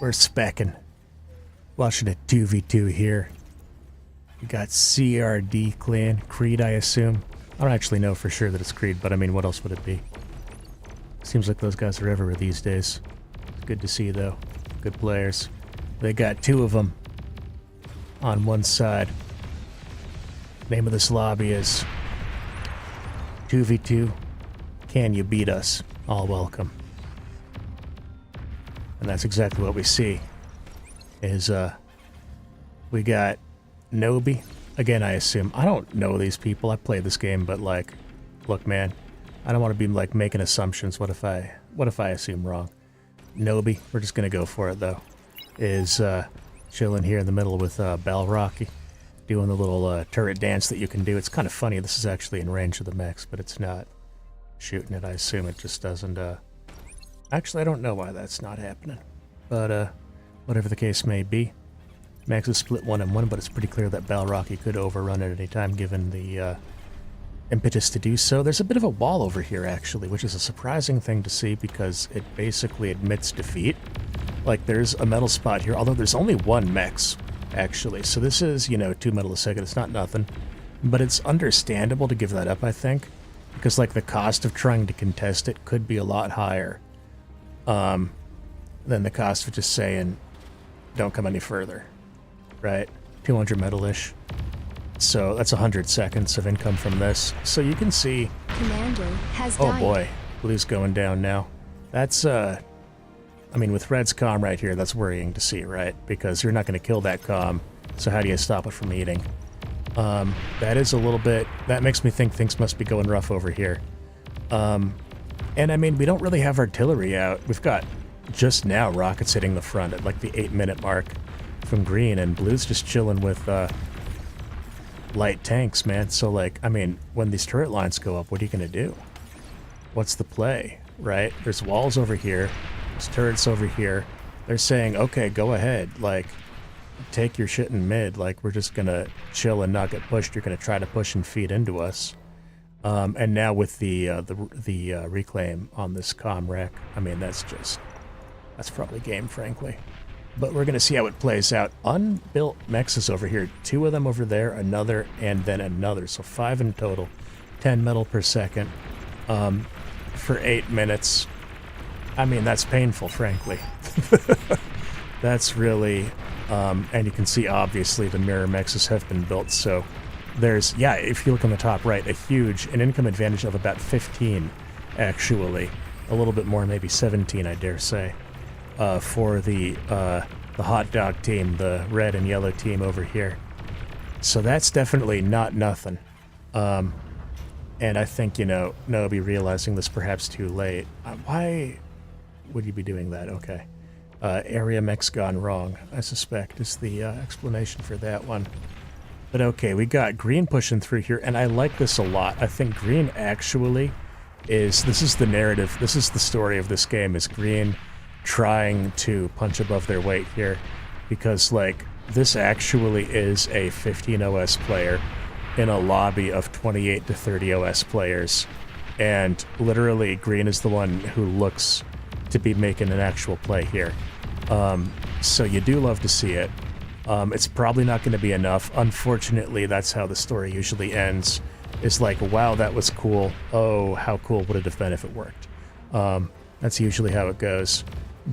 We're specking. Watching a 2v2 here. We got CRD clan, Creed I assume. I don't actually know for sure that it's Creed, but I mean, what else would it be? Seems like those guys are everywhere these days. It's good to see though. Good players. They got two of them on one side. Name of this lobby is 2v2. Can you beat us? All welcome. And that's exactly what we see. Is we got Nobi. Again, I assume. I don't know these people. I played this game, but like, look, man, I don't want to be like making assumptions. What if I assume wrong? Nobi, we're just gonna go for it though. Is chilling here in the middle with Balraki, doing the little turret dance that you can do. It's kind of funny. This is actually in range of the mechs, but it's not shooting it. I assume it just doesn't. Actually, I don't know why that's not happening, but whatever the case may be. Max is split 1-1, but it's pretty clear that Balraki could overrun at any time given the impetus to do so. There's a bit of a wall over here, actually, which is a surprising thing to see because it basically admits defeat. Like, there's a metal spot here, although there's only one Mex, actually. So this is, you know, 2 metal a second. It's not nothing. But it's understandable to give that up, I think, because, like, the cost of trying to contest it could be a lot higher than the cost of just saying, don't come any further. Right? 200 metal-ish. So that's 100 seconds of income from this. So you can see... Commander has oh died. boy, Blue's going down now. That's, I mean, with Red's comm right here, that's worrying to see, right? Because you're not going to kill that comm, so how do you stop it from eating? That is a little bit... that makes me think things must be going rough over here. And I mean, we don't really have artillery out. We've got, just now, rockets hitting the front at like the 8-minute mark from Green, and Blue's just chilling with light tanks, man. So, like, I mean, when these turret lines go up, what are you going to do? What's the play, right? There's walls over here. There's turrets over here. They're saying, okay, go ahead. Like, take your shit in mid. Like, we're just going to chill and not get pushed. You're going to try to push and feed into us. And now with the reclaim on this comm rack, I mean, that's probably game, frankly. But we're going to see how it plays out. Unbuilt mechs over here. 2 of them over there, another, and then another. So 5 in total. 10 metal per second. For 8 minutes. I mean, that's painful, frankly. That's really... and you can see, obviously, the mirror mechs have been built. So there's, yeah, if you look on the top right, an income advantage of about 15, actually. A little bit more, maybe 17, I dare say. For the hot dog team, the red and yellow team over here. So that's definitely not nothing. And I think, you know, Nobi realizing this perhaps too late. Why would you be doing that? Okay. Area mech's gone wrong, I suspect, is the explanation for that one. But okay, we got Green pushing through here, and I like this a lot. I think Green actually this is the narrative, this is the story of this game, is Green trying to punch above their weight here, because like this actually is a 15 OS player in a lobby of 28 to 30 OS players, and literally Green is the one who looks to be making an actual play here. So you do love to see it. It's probably not going to be enough. Unfortunately, that's how the story usually ends. It's like, wow, that was cool. Oh, how cool would it have been if it worked? That's usually how it goes.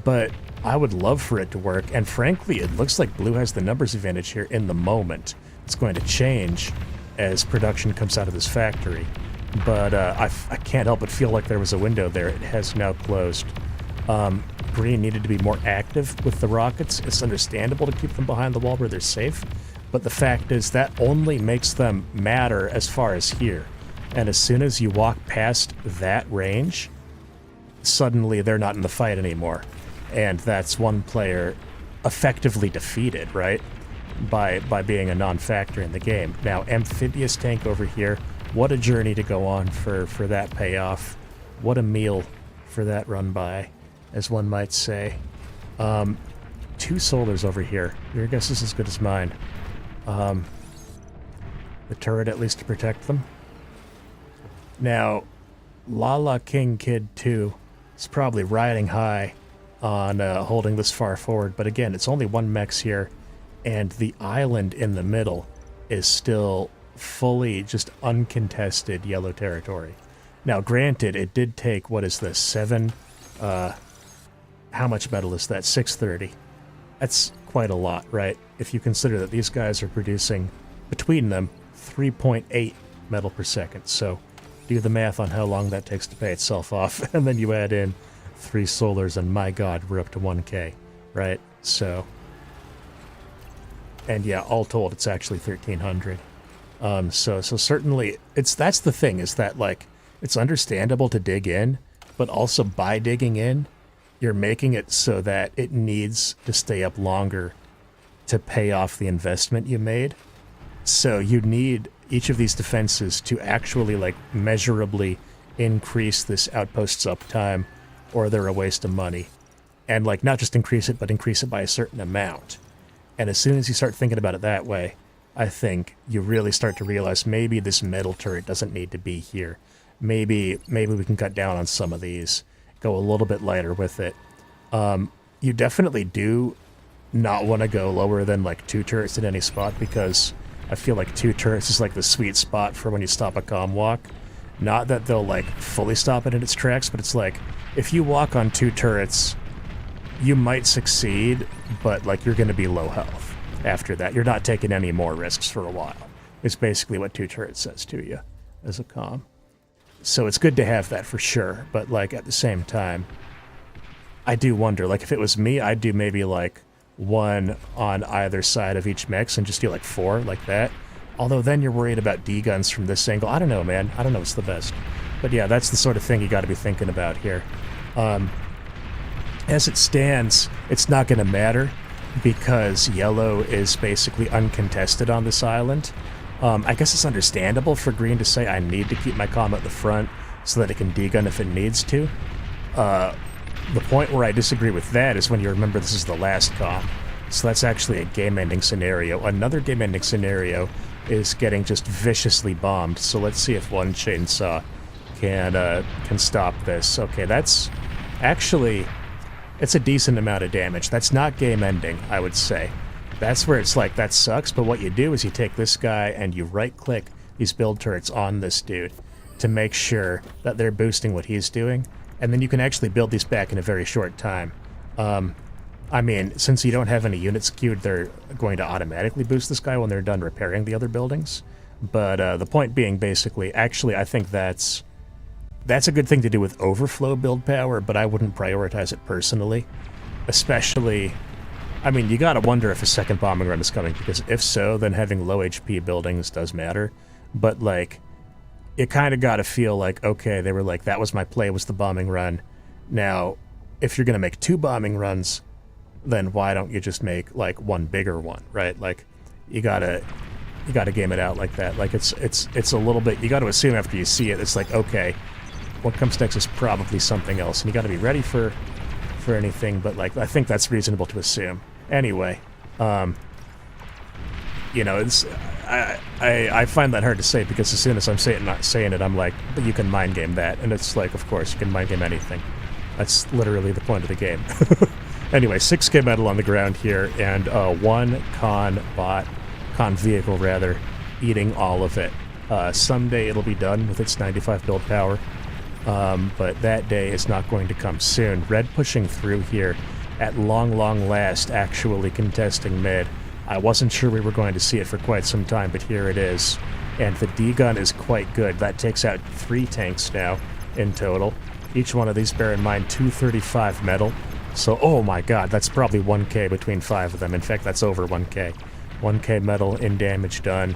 But I would love for it to work, and frankly, it looks like Blue has the numbers advantage here in the moment. It's going to change as production comes out of this factory. But I can't help but feel like there was a window there. It has now closed. Green needed to be more active with the rockets. It's understandable to keep them behind the wall where they're safe, but the fact is that only makes them matter as far as here. And as soon as you walk past that range, suddenly they're not in the fight anymore. And that's one player effectively defeated, right? By being a non-factor in the game. Now, amphibious tank over here, what a journey to go on for that payoff. What a meal for that run by, as one might say. 2 soldiers over here. Your guess is as good as mine. The turret at least to protect them. Now, Lala King Kid 2 is probably riding high on holding this far forward, but again, it's only one mechs here, and the island in the middle is still fully just uncontested yellow territory. Now, granted, it did take, what is this, 7, how much metal is that? 630. That's quite a lot, right? If you consider that these guys are producing, between them, 3.8 metal per second. So do the math on how long that takes to pay itself off, and then you add in 3 solars, and my god, we're up to 1k, right? So, and yeah, all told, it's actually 1,300. So certainly, that's the thing, is that, like, it's understandable to dig in, but also by digging in, you're making it so that it needs to stay up longer to pay off the investment you made. So you need each of these defenses to actually, like, measurably increase this outpost's uptime, or they're a waste of money. And, like, not just increase it, but increase it by a certain amount. And as soon as you start thinking about it that way, I think you really start to realize maybe this metal turret doesn't need to be here. Maybe we can cut down on some of these, go a little bit lighter with it. You definitely do not want to go lower than, like, 2 turrets in any spot, because I feel like 2 turrets is, like, the sweet spot for when you stop a comm walk. Not that they'll, like, fully stop it in its tracks, but it's like, if you walk on 2 turrets, you might succeed, but, like, you're going to be low health after that. You're not taking any more risks for a while. It's basically what 2 turrets says to you as a comm. So it's good to have that for sure, but, like, at the same time, I do wonder, like, if it was me, I'd do maybe, like, 1 on either side of each mix and just do, like, 4, like that. Although then you're worried about D-guns from this angle. I don't know, man. I don't know what's the best. But yeah, that's the sort of thing you got to be thinking about here. As it stands, it's not going to matter, because yellow is basically uncontested on this island. I guess it's understandable for green to say, I need to keep my comm at the front so that it can D-gun if it needs to. The point where I disagree with that is when you remember this is the last comm. So that's actually a game-ending scenario. Another game-ending scenario is getting just viciously bombed. So let's see if one chainsaw can stop this. Okay, that's actually, it's a decent amount of damage. That's not game-ending, I would say. That's where it's like, that sucks, but what you do is you take this guy and you right-click these build turrets on this dude to make sure that they're boosting what he's doing, and then you can actually build these back in a very short time. I mean, since you don't have any units queued, they're going to automatically boost this guy when they're done repairing the other buildings. But the point being, basically, actually, I think that's a good thing to do with overflow build power, but I wouldn't prioritize it personally. Especially, I mean, you gotta wonder if a second bombing run is coming, because if so, then having low HP buildings does matter. But, like, you kind of gotta feel like, okay, they were like, that was my play, was the bombing run. Now, if you're gonna make 2 bombing runs, then why don't you just make, like, 1 bigger one, right? Like, you gotta game it out like that. Like, it's a little bit, you gotta assume after you see it, it's like, okay, what comes next is probably something else, and you gotta be ready for anything, but, like, I think that's reasonable to assume. Anyway, you know, it's, I find that hard to say, because as soon as I'm saying it, I'm like, but you can mind game that, and it's like, of course, you can mind game anything. That's literally the point of the game. Anyway, 6k metal on the ground here, and 1 con vehicle, rather, eating all of it. Someday it'll be done with its 95 build power, but that day is not going to come soon. Red pushing through here, at long last, actually contesting mid. I wasn't sure we were going to see it for quite some time, but here it is. And the D-gun is quite good. That takes out 3 tanks now in total. Each one of these, bear in mind, 235 metal. So, oh my god, that's probably 1k between 5 of them. In fact, that's over 1k. 1k metal in damage done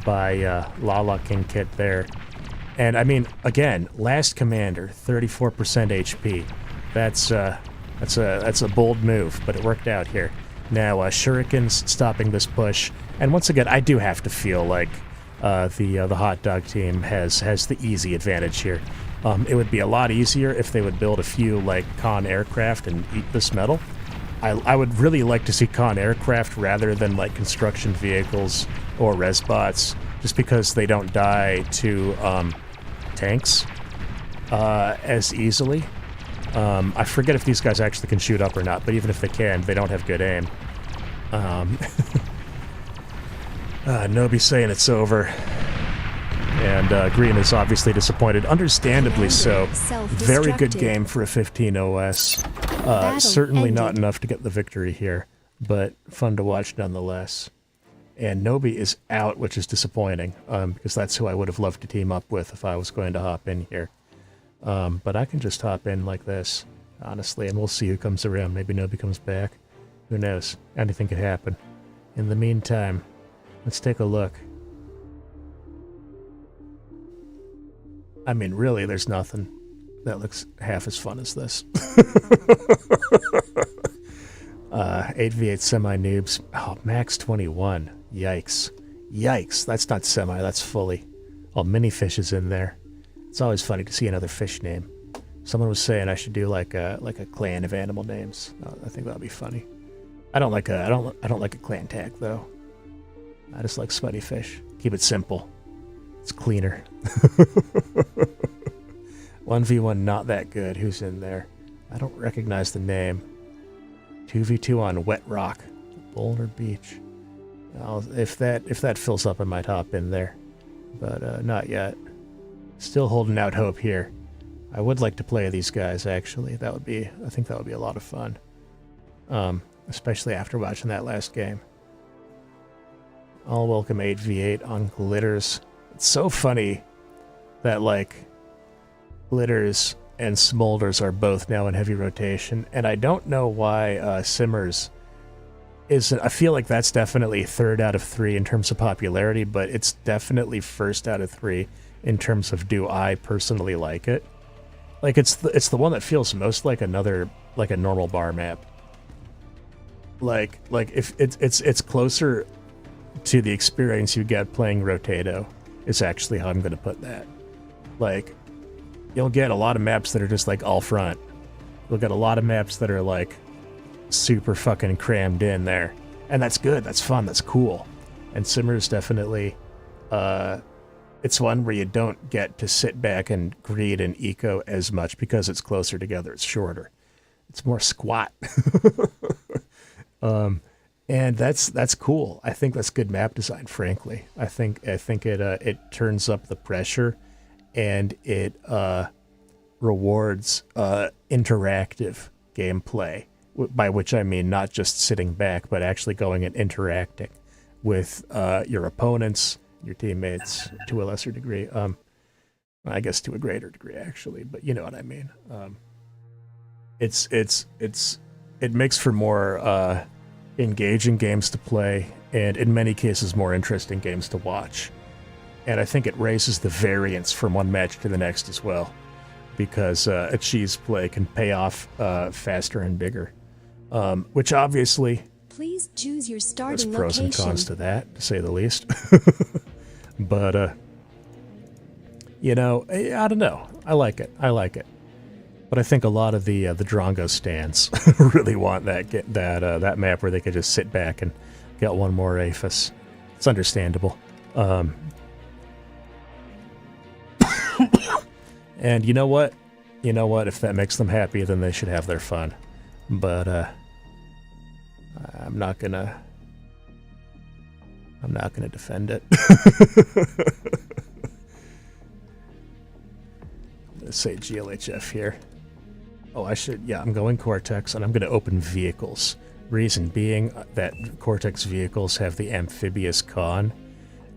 by Lala King Kit there. And, I mean, again, last commander, 34% HP. That's a bold move, but it worked out here. Now, Shuriken's stopping this push. And once again, I do have to feel like the hot dog team has the easy advantage here. It would be a lot easier if they would build a few, like, con aircraft and eat this metal. I would really like to see con aircraft rather than, like, construction vehicles or resbots, just because they don't die to tanks as easily. I forget if these guys actually can shoot up or not, but even if they can, they don't have good aim. Nobi saying it's over. And Green is obviously disappointed, understandably so. Very good game for a 15 OS. Certainly not enough to get the victory here, but fun to watch nonetheless. And Nobi is out, which is disappointing, because that's who I would have loved to team up with if I was going to hop in here. But I can just hop in like this, honestly, and we'll see who comes around. Maybe Nobi comes back. Who knows? Anything could happen. In the meantime, let's take a look. I mean, really, there's nothing that looks half as fun as this. 8v8 semi-noobs. Oh, max 21. Yikes. Yikes. That's not semi, that's fully. Oh, Minifish is in there. It's always funny to see another fish name. Someone was saying I should do like a clan of animal names. Oh, I think that'd be funny. I don't like a clan tag though. I just like Smutty Fish. Keep it simple. It's cleaner. 1v1 not that good. Who's in there? I don't recognize the name. 2v2 on Wet Rock. Boulder Beach. If that fills up, I might hop in there. But not yet. Still holding out hope here. I would like to play these guys, actually. I think that would be a lot of fun. Especially after watching that last game. I'll welcome 8v8 on Glitters. It's so funny that, like, Glitters and Smolders are both now in heavy rotation, and I don't know why Simmers isn't. I feel like that's definitely 3rd out of 3 in terms of popularity, but it's definitely 1st out of 3 in terms of do I personally like it. Like, it's the one that feels most like a normal bar map. Like if it's closer to the experience you get playing Rotato. Is actually how I'm going to put that. Like, you'll get a lot of maps that are just like all front. You'll get a lot of maps that are like super fucking crammed in there. And that's good, that's fun, that's cool. And Simmer's definitely, it's one where you don't get to sit back and greed and eco as much because it's closer together, it's shorter. It's more squat. And that's cool. I think that's good map design, frankly. I think it turns up the pressure, and it rewards interactive gameplay. By which I mean not just sitting back, but actually going and interacting with your opponents, your teammates, to a lesser degree. I guess to a greater degree, actually. But you know what I mean. It makes for more engaging games to play, and in many cases more interesting games to watch. And I think it raises the variance from one match to the next as well, because a cheese play can pay off faster and bigger. Which obviously, please choose your starting there's pros location. and cons to that, to say the least. But you know, I don't know. I like it. But I think a lot of the Drongo stands really want that map where they could just sit back and get one more Aphis. It's understandable. And you know what? If that makes them happy, then they should have their fun. But I'm not gonna defend it. Let's say GLHF here. Oh, I'm going Cortex, and I'm going to open vehicles. Reason being that Cortex vehicles have the amphibious con,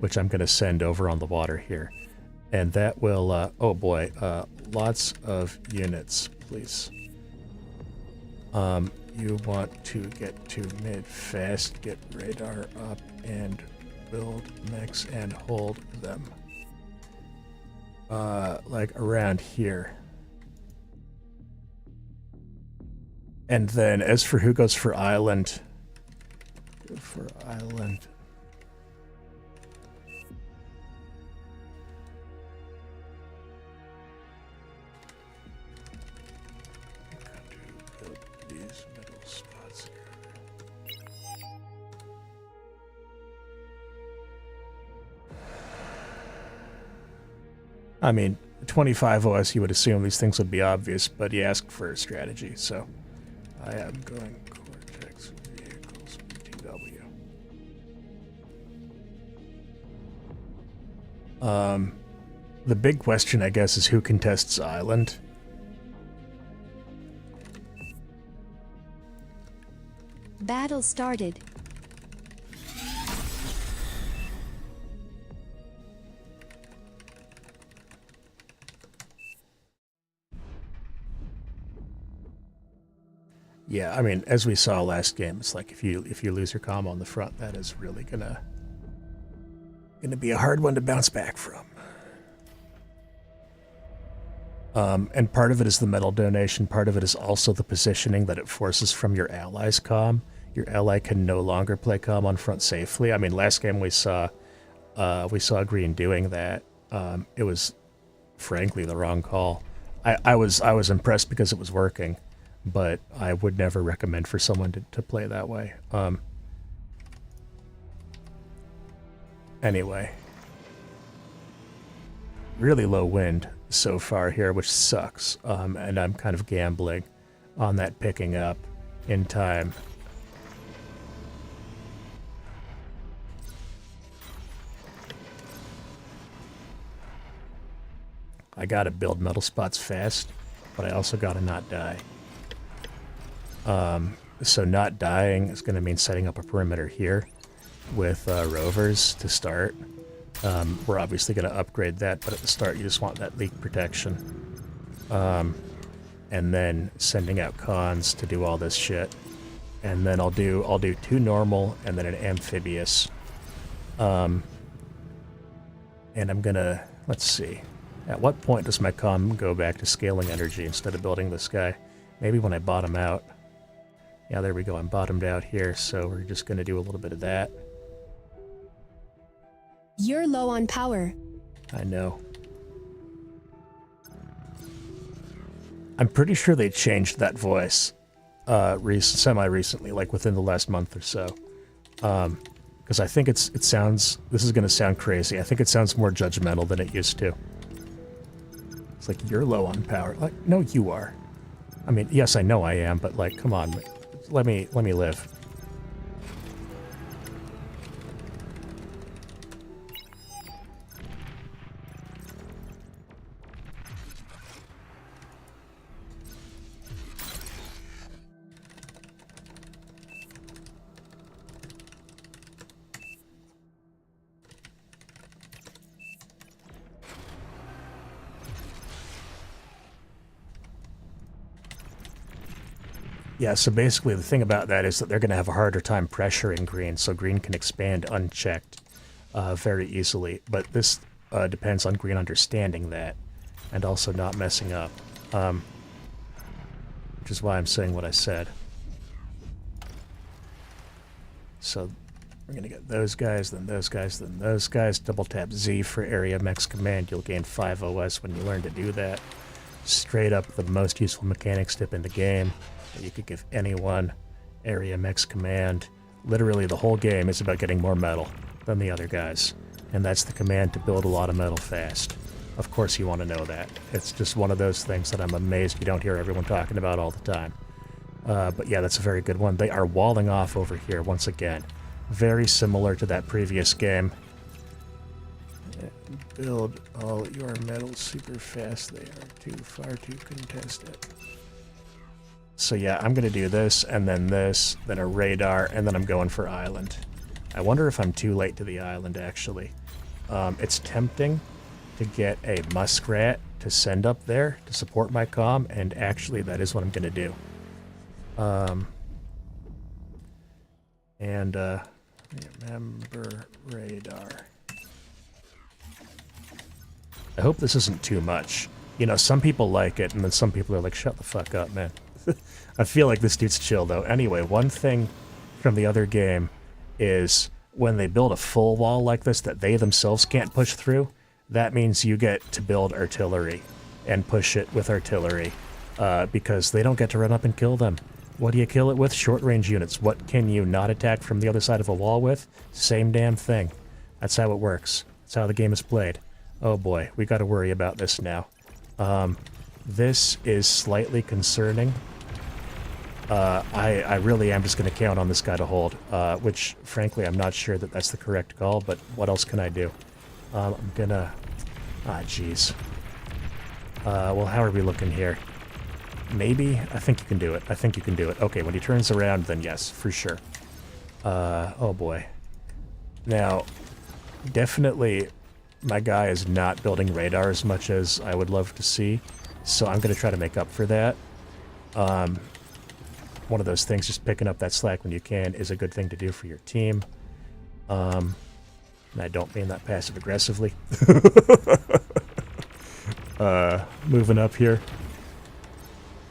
which I'm going to send over on the water here. And that will, oh boy, lots of units, please. You want to get to mid fast, get radar up, and build mechs and hold them. Like around here. And then as for who goes for island, go for island. Build these middle spots here. I mean, 25 OS, you would assume these things would be obvious, but you asked for a strategy, so I am going Cortex Vehicles PW. The big question, I guess, is who contests Island. Battle started. Yeah, I mean, as we saw last game, it's like if you lose your comm on the front, that is really gonna be a hard one to bounce back from. And part of it is the metal donation. Part of it is also the positioning that it forces from your ally's comm. Your ally can no longer play comm on front safely. I mean, last game we saw Green doing that. It was frankly the wrong call. I was impressed because it was working, but I would never recommend for someone to play that way. Anyway, really low wind so far here, which sucks, and I'm kind of gambling on that picking up in time. I gotta build metal spots fast, but I also gotta not die. So not dying is gonna mean setting up a perimeter here with rovers to start. We're obviously going to upgrade that, but at the start you just want that leak protection. And then sending out cons to do all this shit. And then I'll do 2 normal and then an amphibious. And I'm gonna, let's see. At what point does my comm go back to scaling energy instead of building this guy? Maybe when I bottom out. Yeah, there we go. I'm bottomed out here, so we're just gonna do a little bit of that. You're low on power. I know. I'm pretty sure they changed that voice semi-recently, like within the last month or so. Because I think it sounds, this is going to sound crazy, I think it sounds more judgmental than it used to. It's like, you're low on power. Like, no, you are. I mean, yes, I know I am, but like, come on, let me live. Yeah, so basically the thing about that is that they're going to have a harder time pressuring green, so green can expand unchecked very easily. But this depends on green understanding that and also not messing up, which is why I'm saying what I said. So we're going to get those guys, then those guys, then those guys. Double tap Z for area mex command. You'll gain 5 OS when you learn to do that. Straight up the most useful mechanics tip in the game that you could give anyone. Area mex command. Literally the whole game is about getting more metal than the other guys. And that's the command to build a lot of metal fast. Of course you want to know that. It's just one of those things that I'm amazed you don't hear everyone talking about all the time. But yeah, that's a very good one. They are walling off over here once again. Very similar to that previous game. Build all your metal super fast. They are too far to contest it. So yeah, I'm going to do this, and then a radar, and then I'm going for island. I wonder if I'm too late to the island, actually. It's tempting to get a muskrat to send up there to support my comm, and actually that is what I'm going to do. Remember radar. I hope this isn't too much. You know, some people like it, and then some people are like, shut the fuck up, man. I feel like this dude's chill, though. Anyway, one thing from the other game is when they build a full wall like this that they themselves can't push through, that means you get to build artillery and push it with artillery because they don't get to run up and kill them. What do you kill it with? Short-range units. What can you not attack from the other side of a wall with? Same damn thing. That's how it works. That's how the game is played. Oh boy, we got to worry about this now. This is slightly concerning. I really am just going to count on this guy to hold, which, frankly, I'm not sure that that's the correct call, but what else can I do? I'm gonna... Ah, jeez. Well, how are we looking here? Maybe? I think you can do it. I think you can do it. Okay, when he turns around, then yes, for sure. Oh boy. Now, definitely, my guy is not building radar as much as I would love to see, so I'm going to try to make up for that. One of those things, just picking up that slack when you can, is a good thing to do for your team. And I don't mean that passive-aggressively. Moving up here.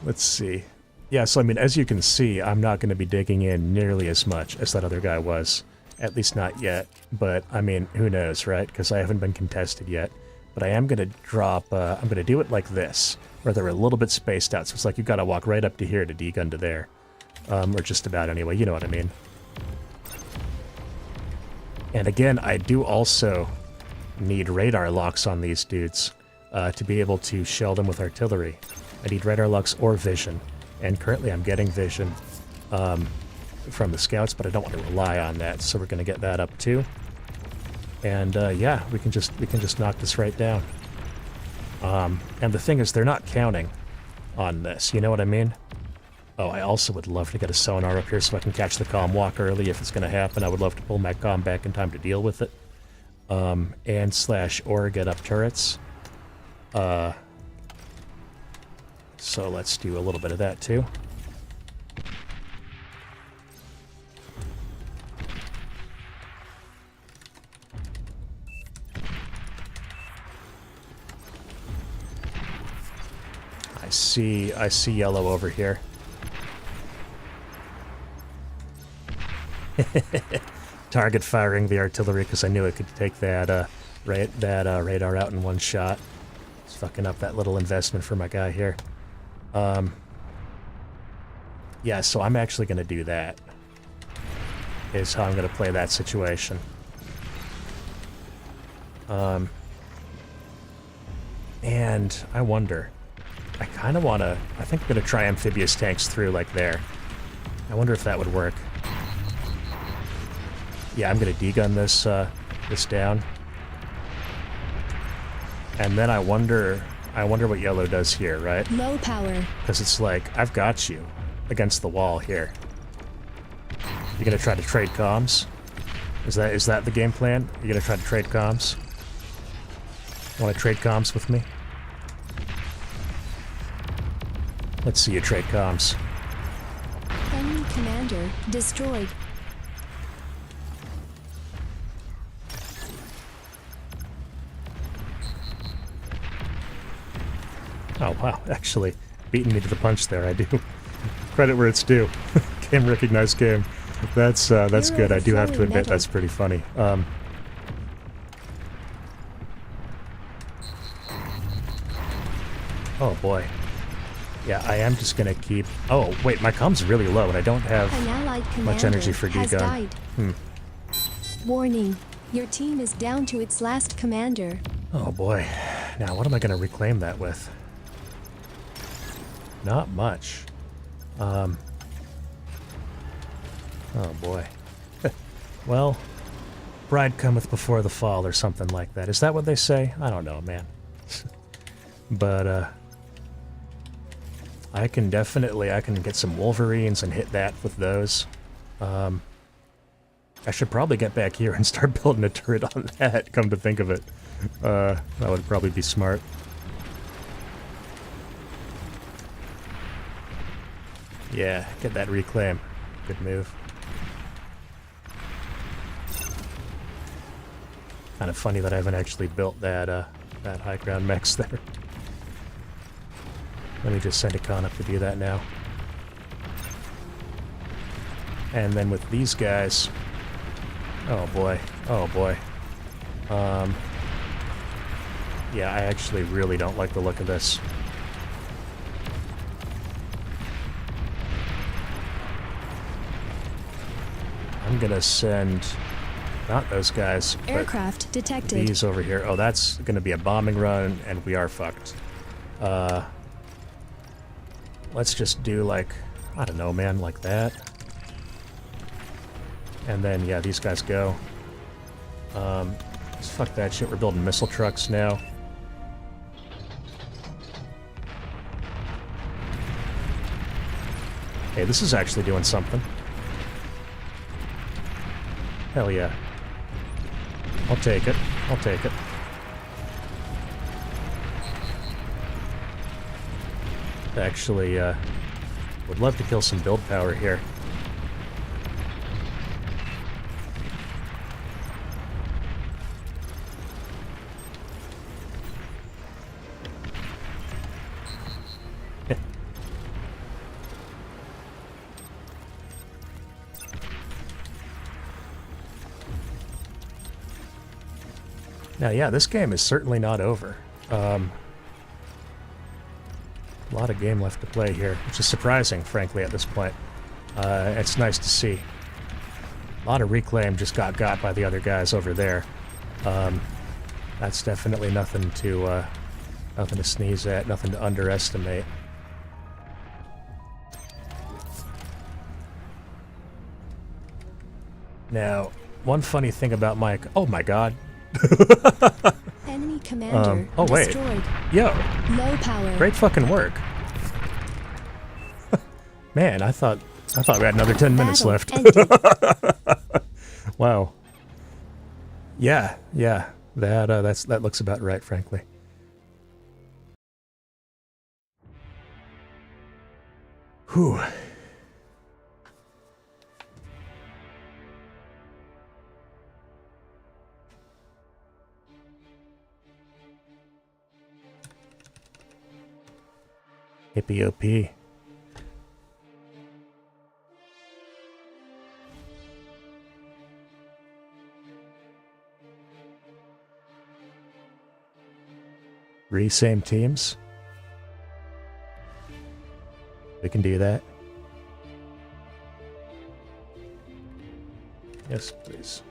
Let's see. Yeah, so I mean, as you can see, I'm not going to be digging in nearly as much as that other guy was. At least not yet. But, I mean, who knows, right? Because I haven't been contested yet. But I am going to drop... I'm going to do it like this, where they're a little bit spaced out. So it's like you've got to walk right up to here to degun to there. Or just about anyway, you know what I mean. And again, I do also need radar locks on these dudes to be able to shell them with artillery. I need radar locks or vision. And currently I'm getting vision from the scouts, but I don't want to rely on that, so we're going to get that up too. And yeah, we can just knock this right down. And the thing is, they're not counting on this, you know what I mean? Oh, I also would love to get a sonar up here so I can catch the comm walk early if it's going to happen. I would love to pull my comm back in time to deal with it. And/or get up turrets. So let's do a little bit of that too. I see yellow over here. Target firing the artillery because I knew it could take that radar out in one shot. It's fucking up that little investment for my guy here. Yeah, so I'm actually going to do that. Is how I'm going to play that situation. And I wonder... I kind of want to... I think I'm going to try amphibious tanks through, like there. I wonder if that would work. Yeah, I'm going to degun this, this down. And then I wonder what yellow does here, right? Low power. Because it's like, I've got you against the wall here. You going to try to trade comms? Is that the game plan? You going to try to trade comms? Want to trade comms with me? Let's see you trade comms. Enemy commander destroyed. Oh wow, actually, beating me to the punch there, I do. Credit where it's due. Game recognized game. That's good. I do have to admit that's pretty funny. Oh boy. Yeah, I am just gonna keep... Oh, wait, my comm's really low and I don't have An allied much commander energy for has degun. died. Warning. Your team is down to its last commander. Oh boy. Now, what am I gonna reclaim that with? Not much. Oh boy. Well, bride cometh before the fall or something like that. Is that what they say? I don't know, man. But, I can get some Wolverines and hit that with those. I should probably get back here and start building a turret on that, come to think of it. That would probably be smart. Yeah, get that reclaim. Good move. Kind of funny that I haven't actually built that that high ground mechs there. Let me just send a con up to do that now. And then with these guys... Oh boy. Oh boy. Yeah, I actually really don't like the look of this. I'm gonna send Not those guys, but Aircraft detected. these over here. Oh, that's going to be a bombing run, and we are fucked. Let's just do, like, I don't know, man, like that. And then, yeah, these guys go. Fuck that shit, we're building missile trucks now. Hey, this is actually doing something. Hell yeah. I'll take it. I'll take it. Actually, would love to kill some build power here. Now, yeah, this game is certainly not over. A lot of game left to play here, which is surprising, frankly, at this point. It's nice to see. A lot of reclaim just got by the other guys over there. That's definitely nothing to sneeze at, nothing to underestimate. Now, one funny thing about Mike... Oh my god. Enemy commander oh wait. destroyed. Yo. Low power. Great fucking work. Man, I thought we had another 10 minutes Battle left. ended. Wow. Yeah. That looks about right, frankly. Whew. Hippie OP. Same teams. We can do that. Yes, please.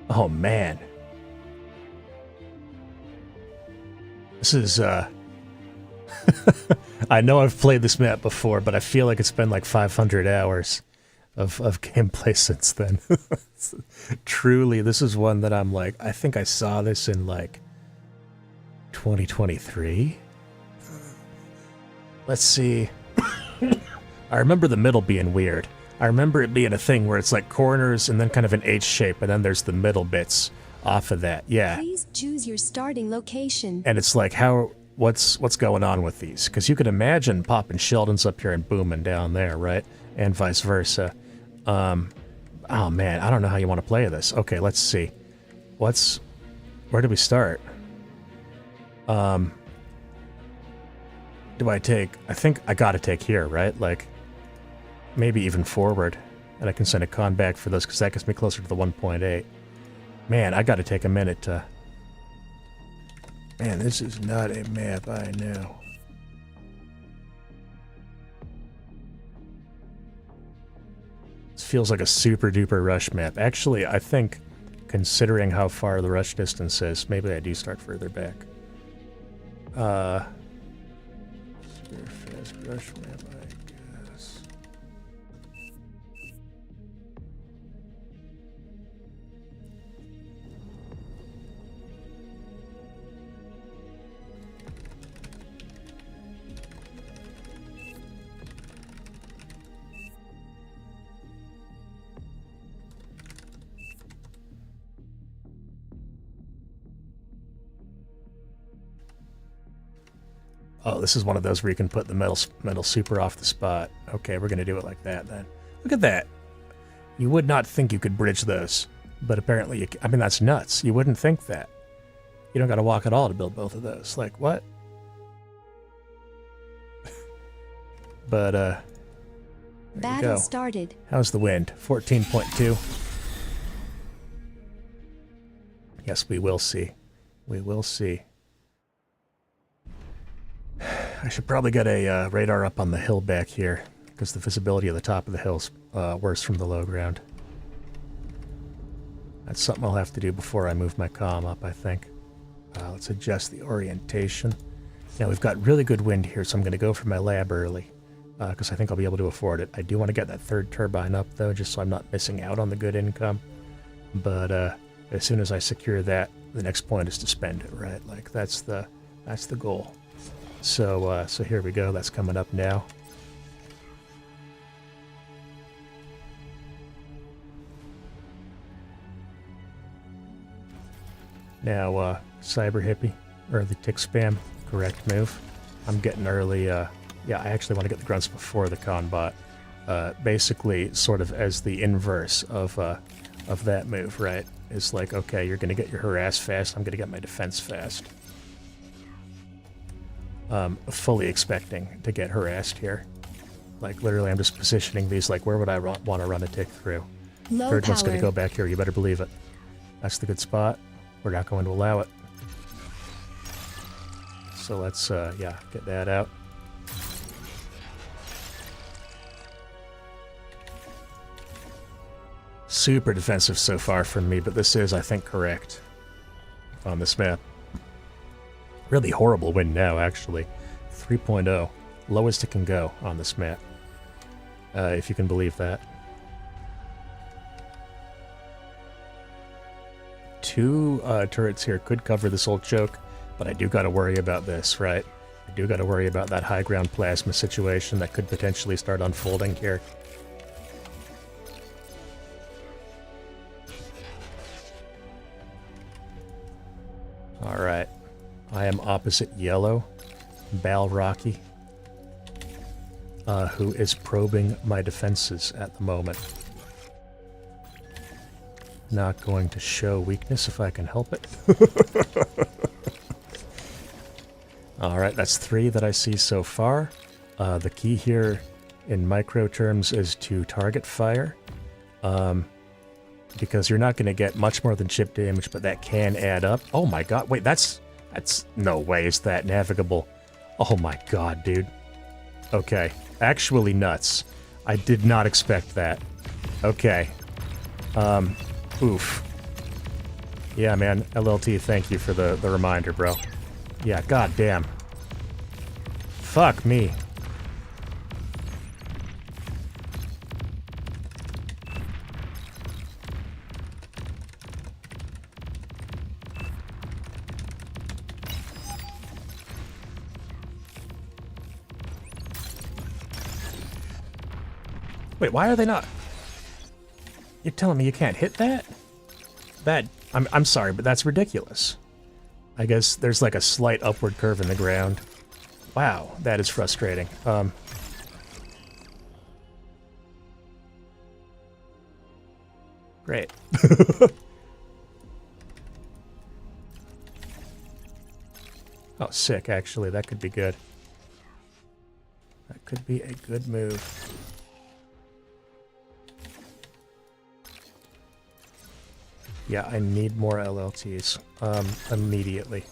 Oh man. This is, I know I've played this map before, but I feel like it's been like 500 hours of gameplay since then. Truly, this is one that I'm like, I think I saw this in like 2023? Let's see. I remember the middle being weird. I remember it being a thing where it's like corners and then kind of an H shape, and then there's the middle bits off of that. Yeah. Please choose your starting location. And it's like, what's going on with these? Because you could imagine popping Sheldon's up here and booming down there, right? And vice versa. Oh man, I don't know how you want to play this. Okay, let's see. Where do we start? Do I think I gotta take here, right? Like, maybe even forward. And I can send a con back for this, because that gets me closer to the 1.8. Man, I gotta take a minute to... Man, this is not a map I know. This feels like a super duper rush map. Actually, I think, considering how far the rush distance is, maybe I do start further back. Super fast rush map, I guess. Oh, this is one of those where you can put the metal super off the spot. Okay, we're going to do it like that then. Look at that. You would not think you could bridge those, but apparently you can. I mean, that's nuts. You wouldn't think that. You don't got to walk at all to build both of those. Like, what? But, there Battle you go. started. How's the wind? 14.2. Yes, we will see. We will see. I should probably get a radar up on the hill back here, because the visibility of the top of the hill's worse from the low ground. That's something I'll have to do before I move my comm up, I think. Let's adjust the orientation. Now, we've got really good wind here, so I'm going to go for my lab early, because I think I'll be able to afford it. I do want to get that third turbine up, though, just so I'm not missing out on the good income. But as soon as I secure that, the next point is to spend it, right? Like, that's the goal. So here we go. That's coming up now. Now, Cyber Hippie, early tick spam, correct move. I'm getting early, yeah, I actually want to get the grunts before the Conbot. Basically, sort of as the inverse of that move, right? It's like, okay, you're going to get your harass fast, I'm going to get my defense fast. Fully expecting to get harassed here. Like, literally, I'm just positioning these, like, where would I want to run a tick through? Low Third one's power. going to go back here, you better believe it. That's the good spot. We're not going to allow it. So let's, yeah, get that out. Super defensive so far from me, but this is, I think, correct on this map. Really horrible wind now, actually. 3.0. Lowest it can go on this map. If you can believe that. 2 turrets here could cover this old choke, but I do gotta worry about this, right? I do gotta worry about that high ground plasma situation that could potentially start unfolding here. Alright. I am opposite yellow, Balrocky, who is probing my defenses at the moment. Not going to show weakness if I can help it. Alright, that's 3 that I see so far. The key here in micro terms is to target fire. Because you're not going to get much more than chip damage, but that can add up. Oh my god, wait, that's no way is that navigable. Oh my god, dude. Okay, actually nuts. I did not expect that. Okay. Oof. Yeah, man, LLT, thank you for the reminder, bro. Yeah, goddamn. Fuck me. Wait, why are they not? You're telling me you can't hit that? I'm sorry, but that's ridiculous. I guess there's like a slight upward curve in the ground. Wow, that is frustrating. Great. Oh, sick, actually. That could be good. That could be a good move. Yeah, I need more LLTs. Immediately.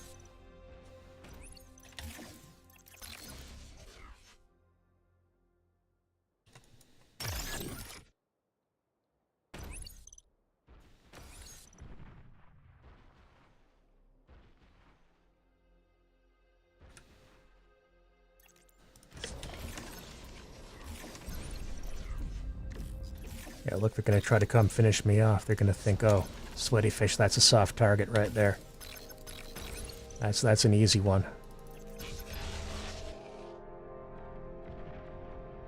Yeah, look, they're gonna try to come finish me off. They're gonna think, oh, sweaty fish, that's a soft target right there. That's an easy one.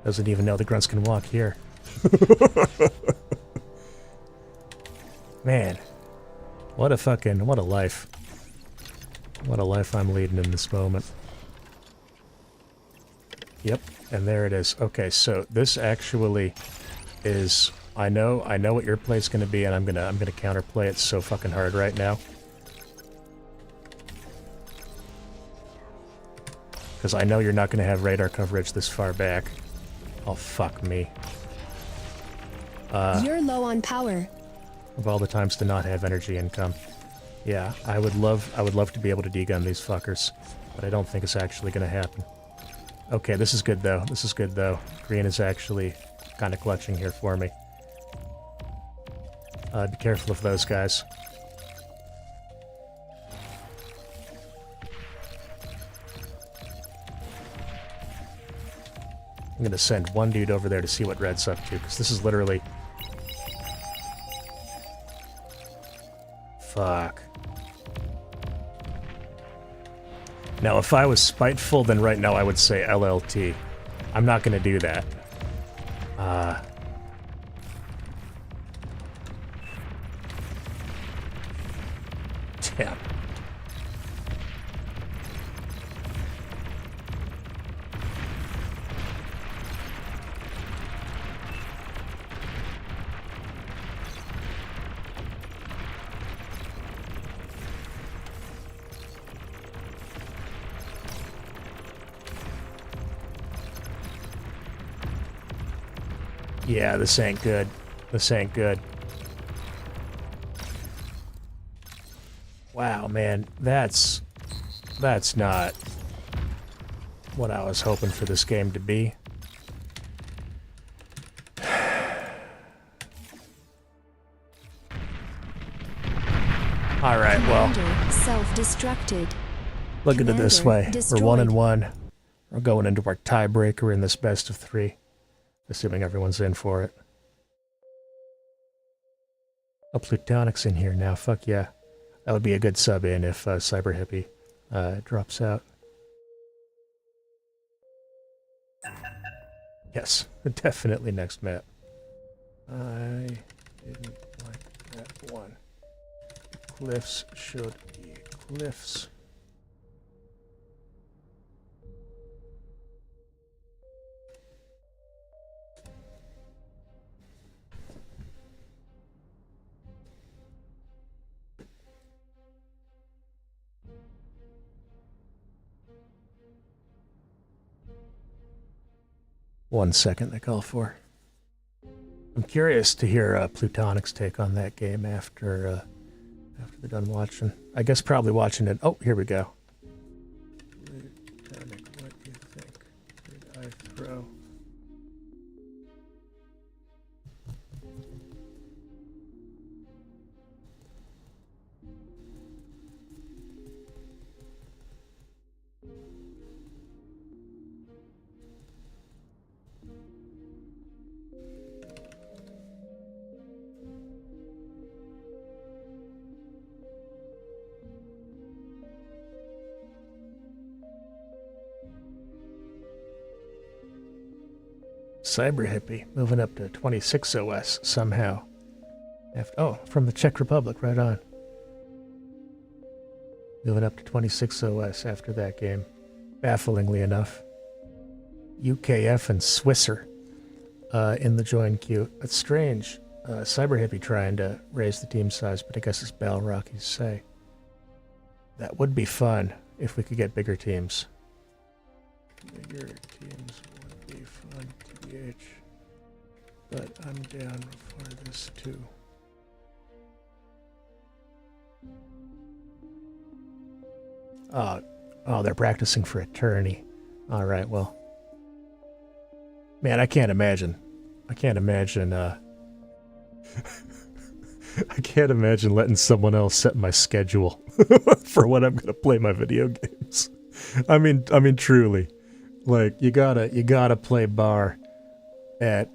Doesn't even know the grunts can walk here. Man. What a life. What a life I'm leading in this moment. Yep, and there it is. Okay, so this actually is... I know what your play's gonna be, and I'm gonna counterplay it so fucking hard right now. Because I know you're not gonna have radar coverage this far back. Oh, fuck me. You're low on power. Of all the times to not have energy income. Yeah, I would love to be able to degun these fuckers, but I don't think it's actually gonna happen. Okay, this is good though. This is good though. Green is actually kind of clutching here for me. Be careful of those guys. I'm gonna send one dude over there to see what Red's up to, because this is literally... Fuck. Now, if I was spiteful, then right now I would say LLT. I'm not gonna do that. Damn. Yeah, this ain't good. This ain't good. Wow, man, that's not what I was hoping for this game to be. All right, well, Commander self-destructed. look at it this way. Destroyed. We're 1-1. We're going into our tiebreaker in this best of 3, assuming everyone's in for it. Oh, Plutonic's in here now. Fuck yeah. That would be a good sub in if Cyber Hippie drops out. Yes, definitely next map. I didn't like that one. Cliffs should be cliffs. One second, they call for. I'm curious to hear Plutonic's take on that game after they're done watching. I guess probably watching it. Oh, here we go. Plutonic, what do you think? Did I throw? Cyber Hippie moving up to 26 OS somehow. Oh, from the Czech Republic, right on. Moving up to 26 OS after that game. Bafflingly enough. UKF and Swisser in the join queue. That's strange. Cyber Hippie trying to raise the team size, but I guess it's Balrocky's say. That would be fun if we could get bigger teams. Bigger teams would be fun, TBH. But I'm down for this too. Oh, they're practicing for attorney. All right, well. Man, I can't imagine. I can't imagine letting someone else set my schedule for when I'm gonna play my video games. I mean, truly. Like, you gotta play bar at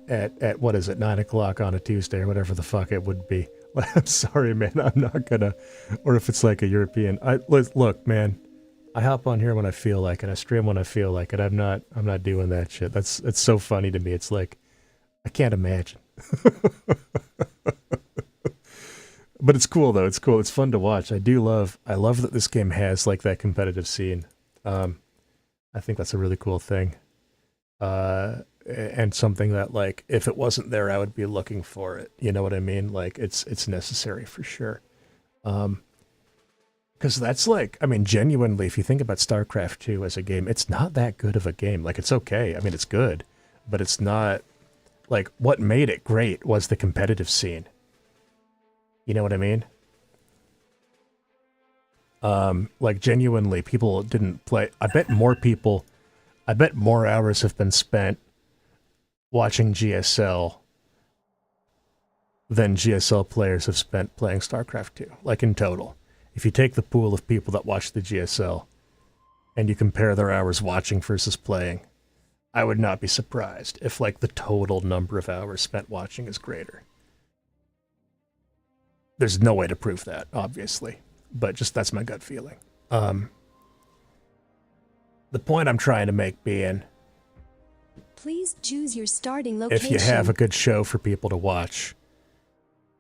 what is it, 9 o'clock on a Tuesday or whatever the fuck it would be. I'm sorry, man, I'm not gonna. Or if it's like a European. Look, man, I hop on here when I feel like it. I stream when I feel like it. I'm not doing that shit. It's so funny to me. It's like, I can't imagine. But it's cool though. It's cool. It's fun to watch. I love that this game has like that competitive scene. I think that's a really cool thing. And something that, like, if it wasn't there, I would be looking for it. You know what I mean? Like, it's necessary for sure. Because that's like, I mean, genuinely, if you think about StarCraft 2 as a game, it's not that good of a game. Like, it's okay. I mean, it's good, but it's not, like, what made it great was the competitive scene. You know what I mean? Like, genuinely, people didn't play. I bet more people I bet more hours have been spent watching GSL than GSL players have spent playing StarCraft 2, like in total. If you take the pool of people that watch the GSL and you compare their hours watching versus playing, I would not be surprised if like the total number of hours spent watching is greater. There's no way to prove that, obviously, but just that's my gut feeling. The point I'm trying to make being, Please choose your starting location. if you have a good show for people to watch,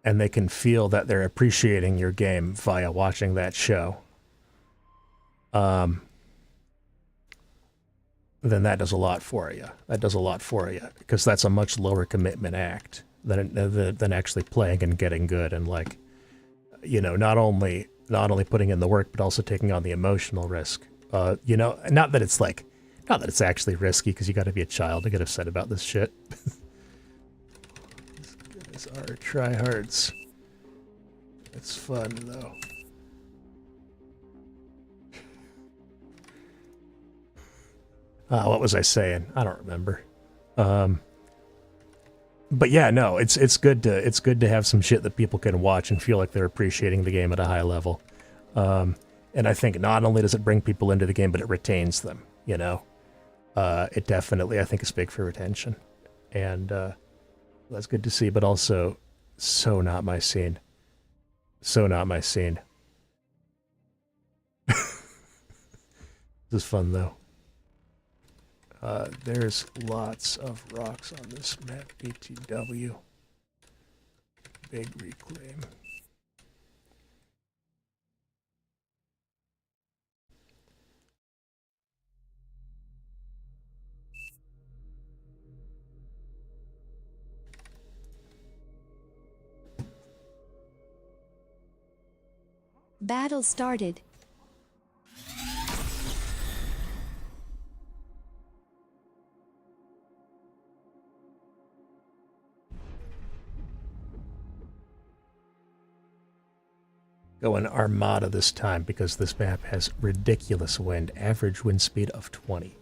and they can feel that they're appreciating your game via watching that show, then that does a lot for you. That does a lot for you, because that's a much lower commitment act than actually playing and getting good, and like, you know, not only putting in the work, but also taking on the emotional risk. You know, not that it's actually risky, because you got to be a child to get upset about this shit. These guys are tryhards. It's fun though. What was I saying? I don't remember. But yeah, no, it's good to have some shit that people can watch and feel like they're appreciating the game at a high level. And I think not only does it bring people into the game, but it retains them, you know? It definitely, I think, is big for retention. And that's good to see, but also so not my scene. So not my scene. This is fun, though. There's lots of rocks on this map. BTW. Big reclaim. Battle started. Going Armada this time because this map has ridiculous wind, average wind speed of 20.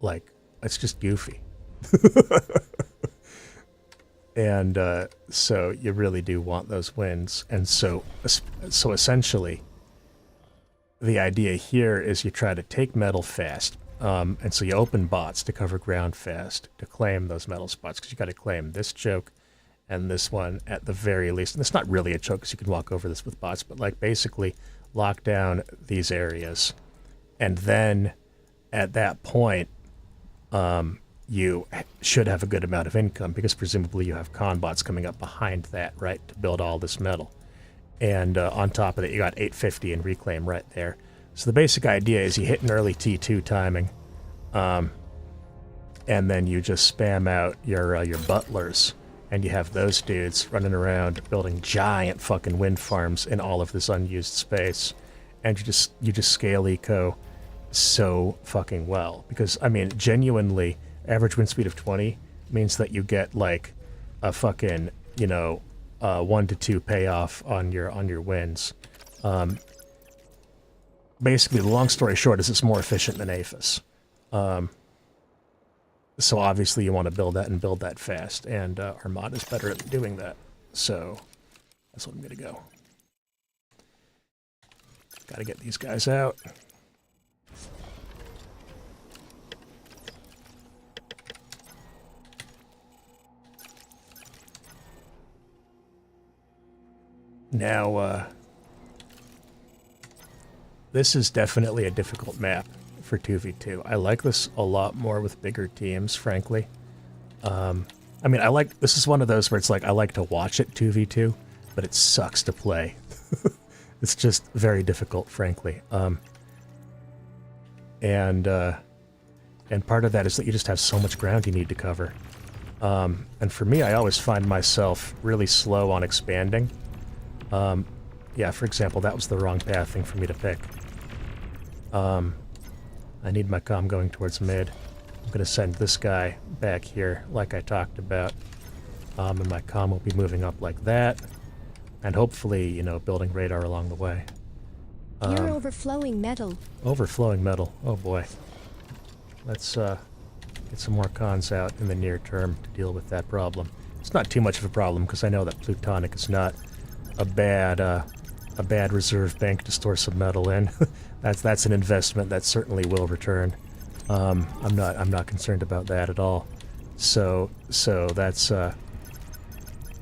Like, it's just goofy. And so you really do want those winds. And so essentially, the idea here is you try to take metal fast. And so you open bots to cover ground fast to claim those metal spots, because you got to claim this choke and this one at the very least. And it's not really a choke, because you can walk over this with bots, but like basically lock down these areas. And then at that point, you should have a good amount of income, because presumably you have con bots coming up behind that, right, to build all this metal. And on top of it, you got 850 in reclaim right there. So the basic idea is you hit an early T2 timing, and then you just spam out your butlers, and you have those dudes running around building giant fucking wind farms in all of this unused space, and you just scale eco so fucking well. Because I mean, genuinely, average wind speed of 20 means that you get like a fucking, you know, 1 to 2 payoff on your winds. Basically, the long story short is it's more efficient than APHIS. So obviously you want to build that and build that fast, and Armada's better at doing that. So that's what I'm gonna go. Gotta get these guys out. Now, this is definitely a difficult map for 2v2. I like this a lot more with bigger teams, frankly. I mean, this is one of those where it's like, I like to watch it 2v2, but it sucks to play. It's just very difficult, frankly. And part of that is that you just have so much ground you need to cover. And for me, I always find myself really slow on expanding. Yeah, for example, that was the wrong pathing for me to pick. I need my comm going towards mid. I'm going to send this guy back here, like I talked about. And my comm will be moving up like that. And hopefully, you know, building radar along the way. You're overflowing metal. Overflowing metal. Oh boy. Let's get some more cons out in the near term to deal with that problem. It's not too much of a problem because I know that plutonic is not a bad reserve bank to store some metal in. That's an investment that certainly will return. I'm not concerned about that at all. So that's it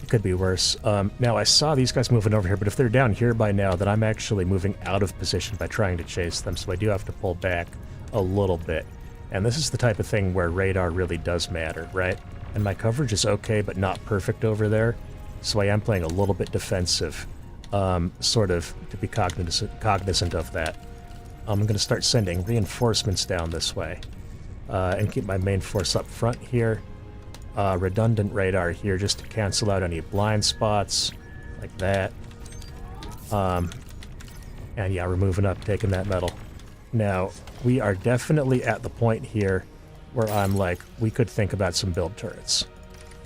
could be worse. Now I saw these guys moving over here, but if they're down here by now, then I'm actually moving out of position by trying to chase them. So I do have to pull back a little bit. And this is the type of thing where radar really does matter, right? And my coverage is okay, but not perfect over there. So I am playing a little bit defensive, sort of to be cognizant of that. I'm going to start sending reinforcements down this way and keep my main force up front here. Redundant radar here just to cancel out any blind spots, like that. And yeah, we're moving up, taking that metal. Now, we are definitely at the point here where I'm like, we could think about some build turrets.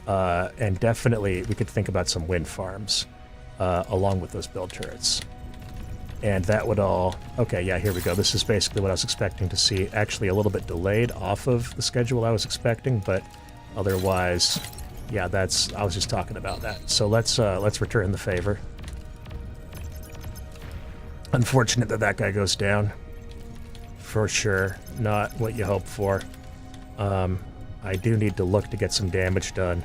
And definitely we could think about some wind farms along with those build turrets. And that would all... Okay, yeah, here we go. This is basically what I was expecting to see. Actually a little bit delayed off of the schedule I was expecting, but otherwise, yeah, that's... I was just talking about that. So let's return the favor. Unfortunate that that guy goes down. For sure. Not what you hope for. I do need to look to get some damage done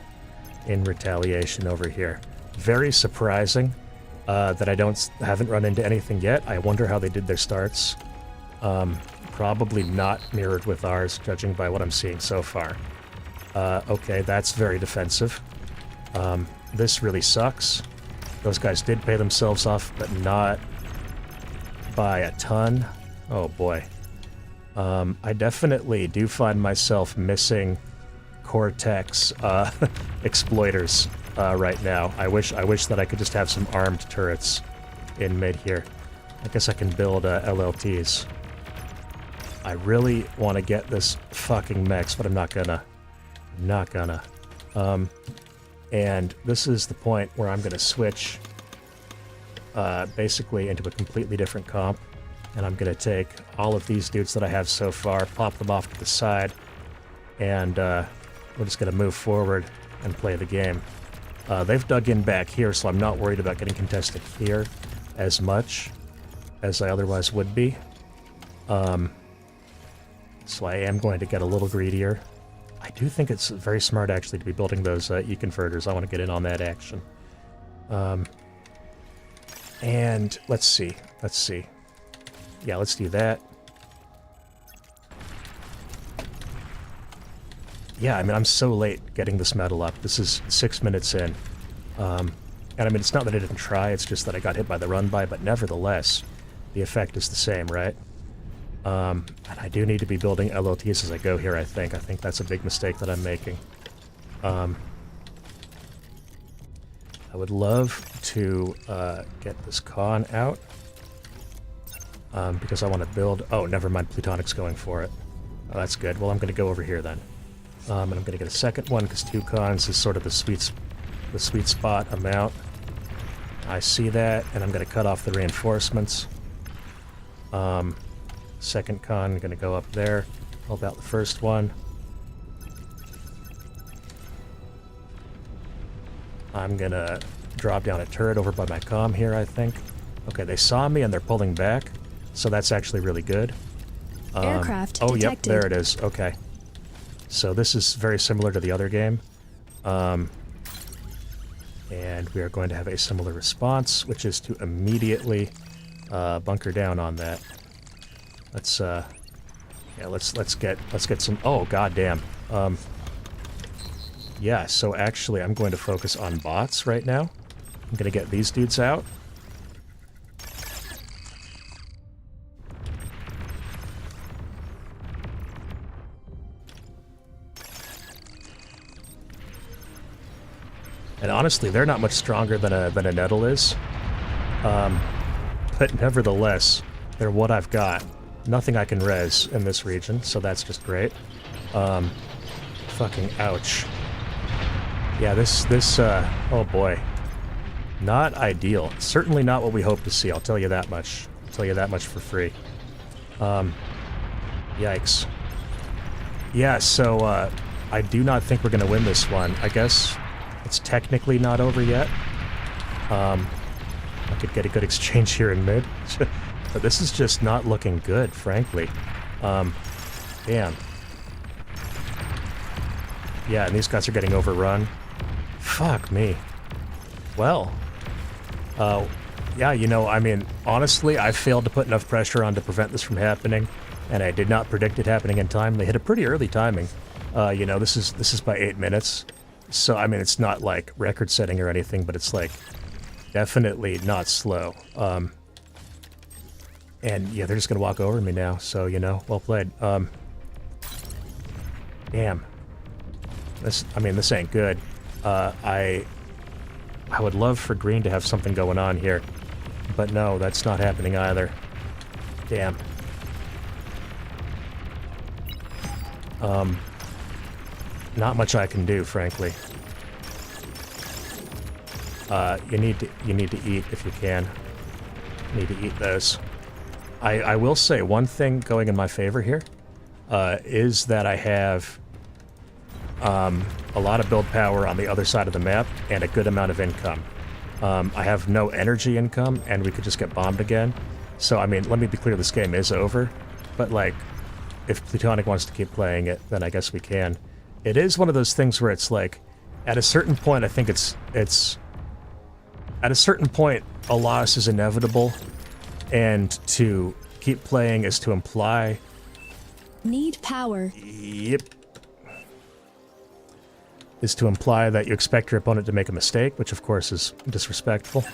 in retaliation over here. Very surprising that I haven't run into anything yet. I wonder how they did their starts. Probably not mirrored with ours, judging by what I'm seeing so far. Okay, that's very defensive. This really sucks. Those guys did pay themselves off, but not by a ton. Oh boy. I definitely do find myself missing Cortex exploiters right now. I wish that I could just have some armed turrets in mid here. I guess I can build LLTs. I really want to get this fucking mechs, but I'm not gonna. I'm not gonna. And this is the point where I'm gonna switch basically into a completely different comp. And I'm going to take all of these dudes that I have so far, pop them off to the side, and we're just going to move forward and play the game. They've dug in back here, so I'm not worried about getting contested here as much as I otherwise would be. So I am going to get a little greedier. I do think it's very smart, actually, to be building those E-converters. I want to get in on that action. And let's see. Yeah, let's do that. Yeah, I mean, I'm so late getting this metal up. This is 6 minutes in. And I mean, it's not that I didn't try, it's just that I got hit by the run-by, but nevertheless, the effect is the same, right? And I do need to be building LLTs as I go here, I think. I think that's a big mistake that I'm making. I would love to get this con out. Because I want to build... Oh, never mind, Plutonic's going for it. Oh, that's good. Well, I'm going to go over here then. And I'm going to get a second one, because 2 cons is sort of the sweet spot amount. I see that, and I'm going to cut off the reinforcements. Second con, I'm going to go up there, help out the first one. I'm going to drop down a turret over by my comm here, I think. Okay, they saw me, and they're pulling back. So that's actually really good. Aircraft oh, detected. Yep, there it is. Okay. So this is very similar to the other game. And we are going to have a similar response, which is to immediately bunker down on that. Let's yeah, let's get some... Oh, goddamn. Yeah, so actually I'm going to focus on bots right now. I'm going to get these dudes out. And honestly, they're not much stronger than a Nettle is. But nevertheless, they're what I've got. Nothing I can res in this region, so that's just great. Fucking ouch. Yeah, this, oh boy. Not ideal. Certainly not what we hope to see, I'll tell you that much. I'll tell you that much for free. Yikes. Yeah, so I do not think we're going to win this one. I guess it's technically not over yet. I could get a good exchange here in mid. But this is just not looking good, frankly. Damn. Yeah, and these guys are getting overrun. Fuck me. Well. Yeah, you know, I mean, honestly, I failed to put enough pressure on to prevent this from happening, and I did not predict it happening in time. They hit a pretty early timing. You know, this is by 8 minutes. So, I mean, it's not, like, record-setting or anything, but it's, like, definitely not slow. And, yeah, they're just gonna walk over me now, so, you know, well played. Damn. This ain't good. I would love for green to have something going on here. But no, that's not happening either. Damn. Not much I can do, frankly. You need to eat if you can. You need to eat those. I will say one thing going in my favor here is that I have a lot of build power on the other side of the map and a good amount of income. I have no energy income, and we could just get bombed again. So, I mean, let me be clear, this game is over. But, like, if Plutonic wants to keep playing it, then I guess we can. It is one of those things where it's like, at a certain point, I think it's... At a certain point, a loss is inevitable, and to keep playing is to imply... Need power. Yep. Is to imply that you expect your opponent to make a mistake, which of course is disrespectful.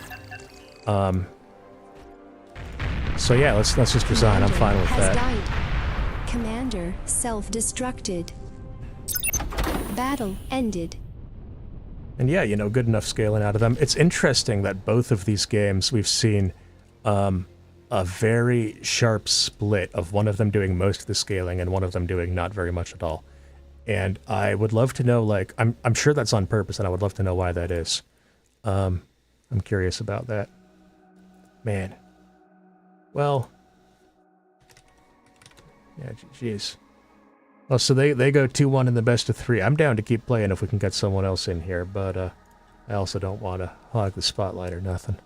So yeah, let's just resign. I'm fine with that. Died. Commander self-destructed. Battle ended. And yeah, you know, good enough scaling out of them. It's interesting that both of these games we've seen a very sharp split of one of them doing most of the scaling and one of them doing not very much at all. And I would love to know, like, I'm sure that's on purpose, and I would love to know why that is. I'm curious about that. Man. Well. Yeah, jeez. Well, so they go 2-1 in the best of 3. I'm down to keep playing if we can get someone else in here, but I also don't want to hog the spotlight or nothing.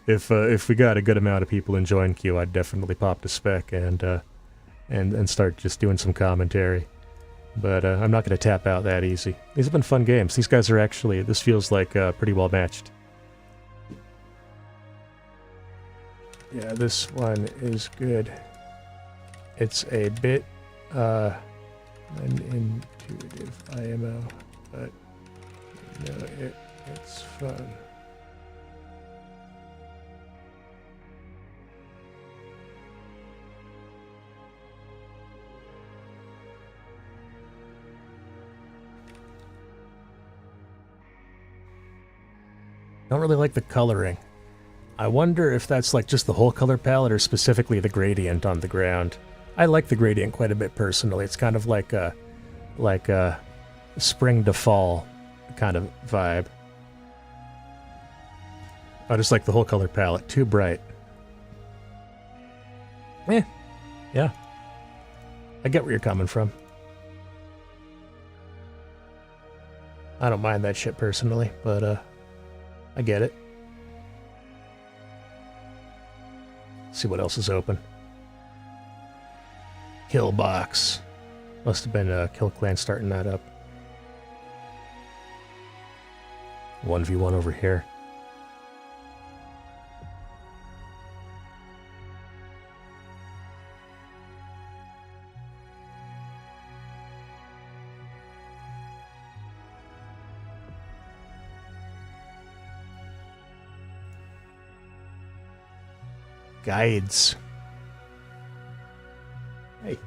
If we got a good amount of people enjoying queue, I'd definitely pop the spec and start just doing some commentary. But I'm not going to tap out that easy. These have been fun games. These guys are actually, this feels like pretty well matched. Yeah, this one is good. It's a bit an intuitive IMO, but no, it's fun. I don't really like the coloring. I wonder if that's like just the whole color palette or specifically the gradient on the ground. I like the gradient quite a bit personally. It's kind of like a spring to fall kind of vibe. I just like the whole color palette. Too bright. Yeah. I get where you're coming from. I don't mind that shit personally, but I get it. See what else is open. Kill box. Must have been Kill Clan starting that up. 1v1 over here. Guides. Hey.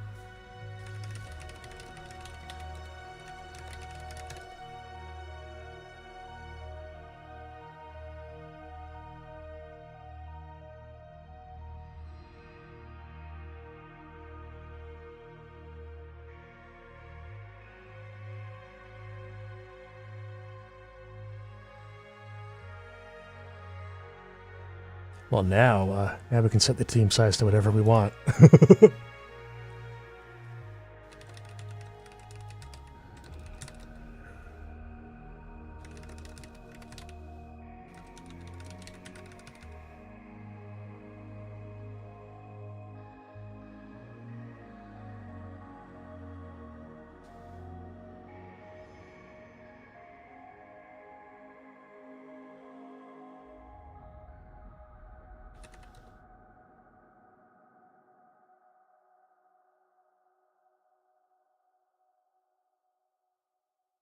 Well, now we can set the team size to whatever we want.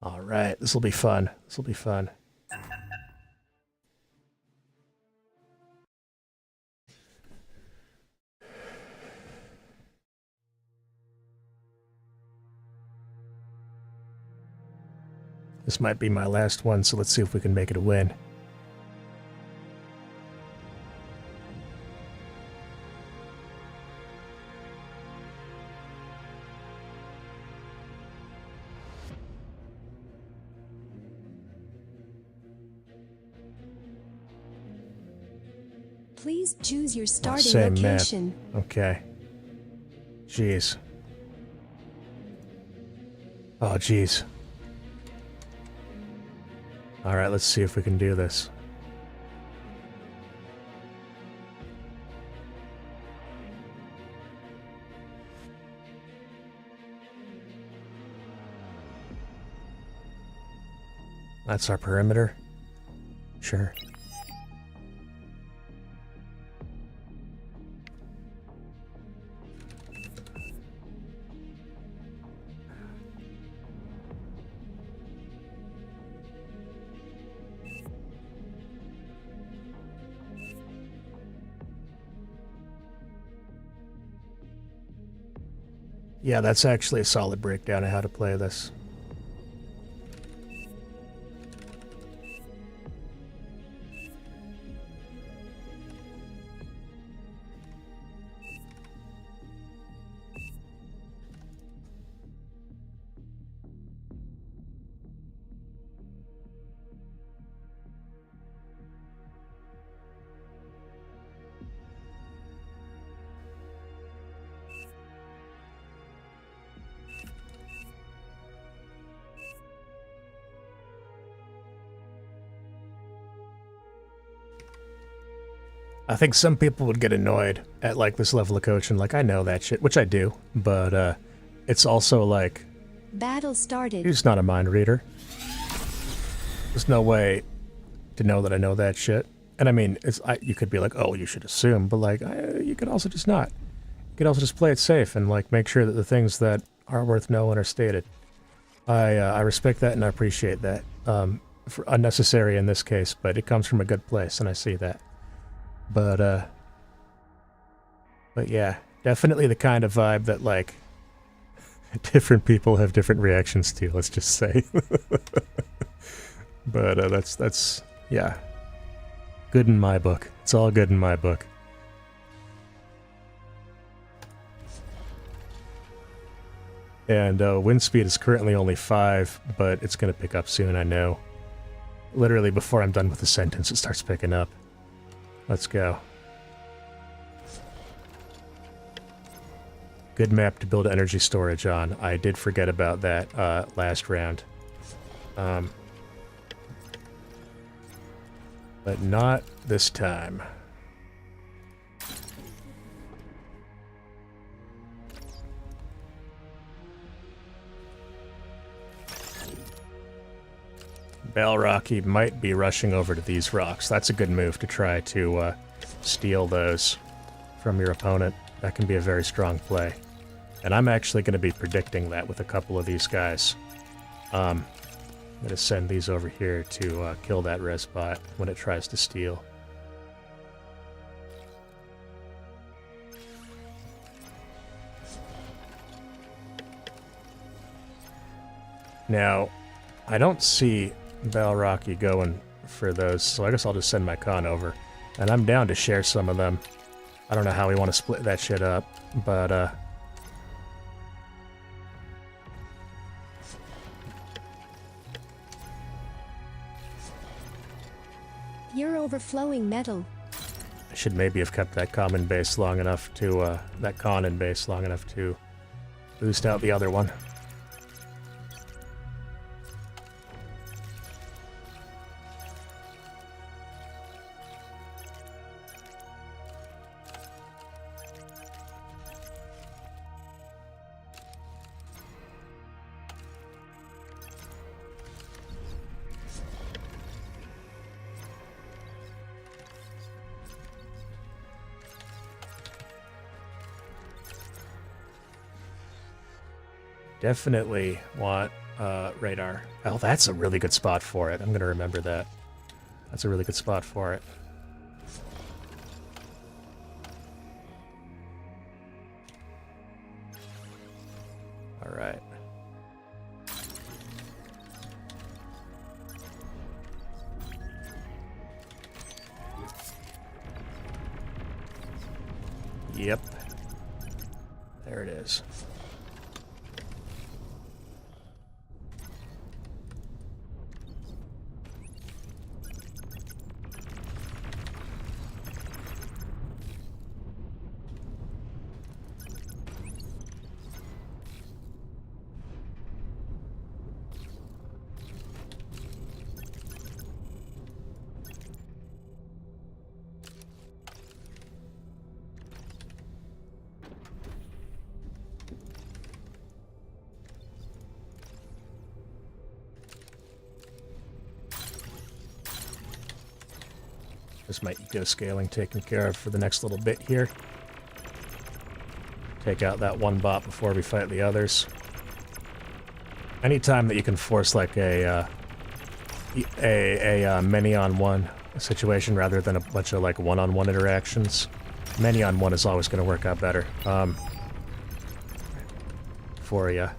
All right, this will be fun. This will be fun. This might be my last one, so let's see if we can make it a win. Please choose your starting Same location. map. Okay. Jeez. Oh, jeez. Alright, let's see if we can do this. That's our perimeter? Sure. Yeah, that's actually a solid breakdown of how to play this. I think some people would get annoyed at like this level of coaching, like I know that shit, which I do, but it's also like Battle started. you're just not a mind reader. There's no way to know that I know that shit. And I mean, you could be like, oh, you should assume, but like you could also just not. You could also just play it safe and like make sure that the things that are worth knowing are stated. I respect that and I appreciate that. For unnecessary in this case, but it comes from a good place, and I see that. But yeah, definitely the kind of vibe that, like, different people have different reactions to, let's just say. But that's, yeah, good in my book. It's all good in my book. And wind speed is currently only 5, but it's going to pick up soon, I know. Literally before I'm done with the sentence, it starts picking up. Let's go. Good map to build energy storage on. I did forget about that last round. But not this time. Balrocky might be rushing over to these rocks. That's a good move to try to steal those from your opponent. That can be a very strong play. And I'm actually going to be predicting that with a couple of these guys. I'm going to send these over here to kill that res bot when it tries to steal. Now, I don't see Balrocky going for those, so I guess I'll just send my con over. And I'm down to share some of them. I don't know how we want to split that shit up, but You're overflowing metal. I should maybe have kept that common base long enough to, that Conan base long enough to boost out the other one. Definitely want radar. Oh, that's a really good spot for it. I'm going to remember that. That's a really good spot for it. All right. Yep. There it is. There's my eco scaling taken care of for the next little bit here. Take out that one bot before we fight the others. Anytime that you can force like a many-on-one situation rather than a bunch of like one-on-one interactions, many-on-one is always going to work out better for you.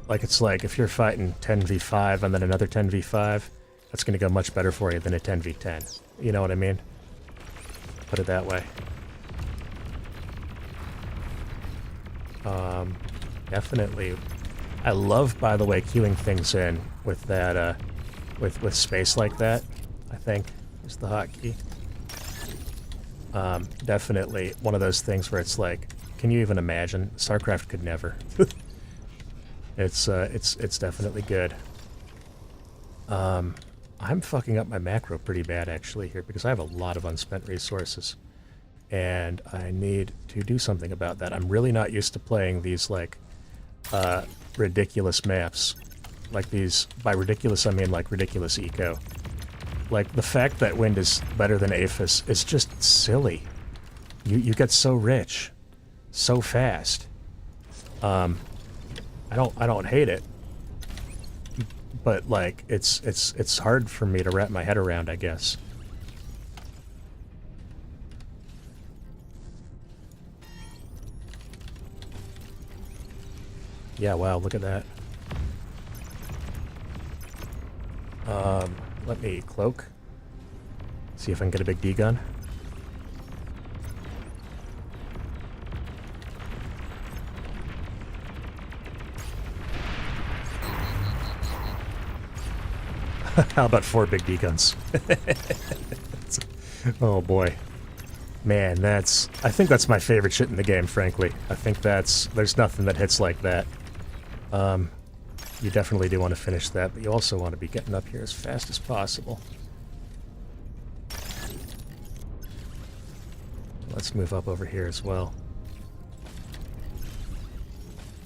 Like it's like if you're fighting 10v5 and then another 10v5, that's going to go much better for you than a 10v10. You know what I mean? Put it that way. Definitely. I love, by the way, queuing things in with that, with space like that, I think, is the hotkey. Definitely one of those things where it's like, can you even imagine? StarCraft could never. It's definitely good. I'm fucking up my macro pretty bad actually here because I have a lot of unspent resources. And I need to do something about that. I'm really not used to playing these like ridiculous maps. Like these, by ridiculous I mean like ridiculous eco. Like the fact that Wind is better than Aphis is just silly. You get so rich so fast. I don't hate it. But like it's hard for me to wrap my head around, I guess. Yeah, wow, look at that. Let me cloak. See if I can get a big D gun. How about 4 big D guns? Oh boy. Man, I think that's my favorite shit in the game, frankly. I think there's nothing that hits like that. You definitely do want to finish that, but you also want to be getting up here as fast as possible. Let's move up over here as well.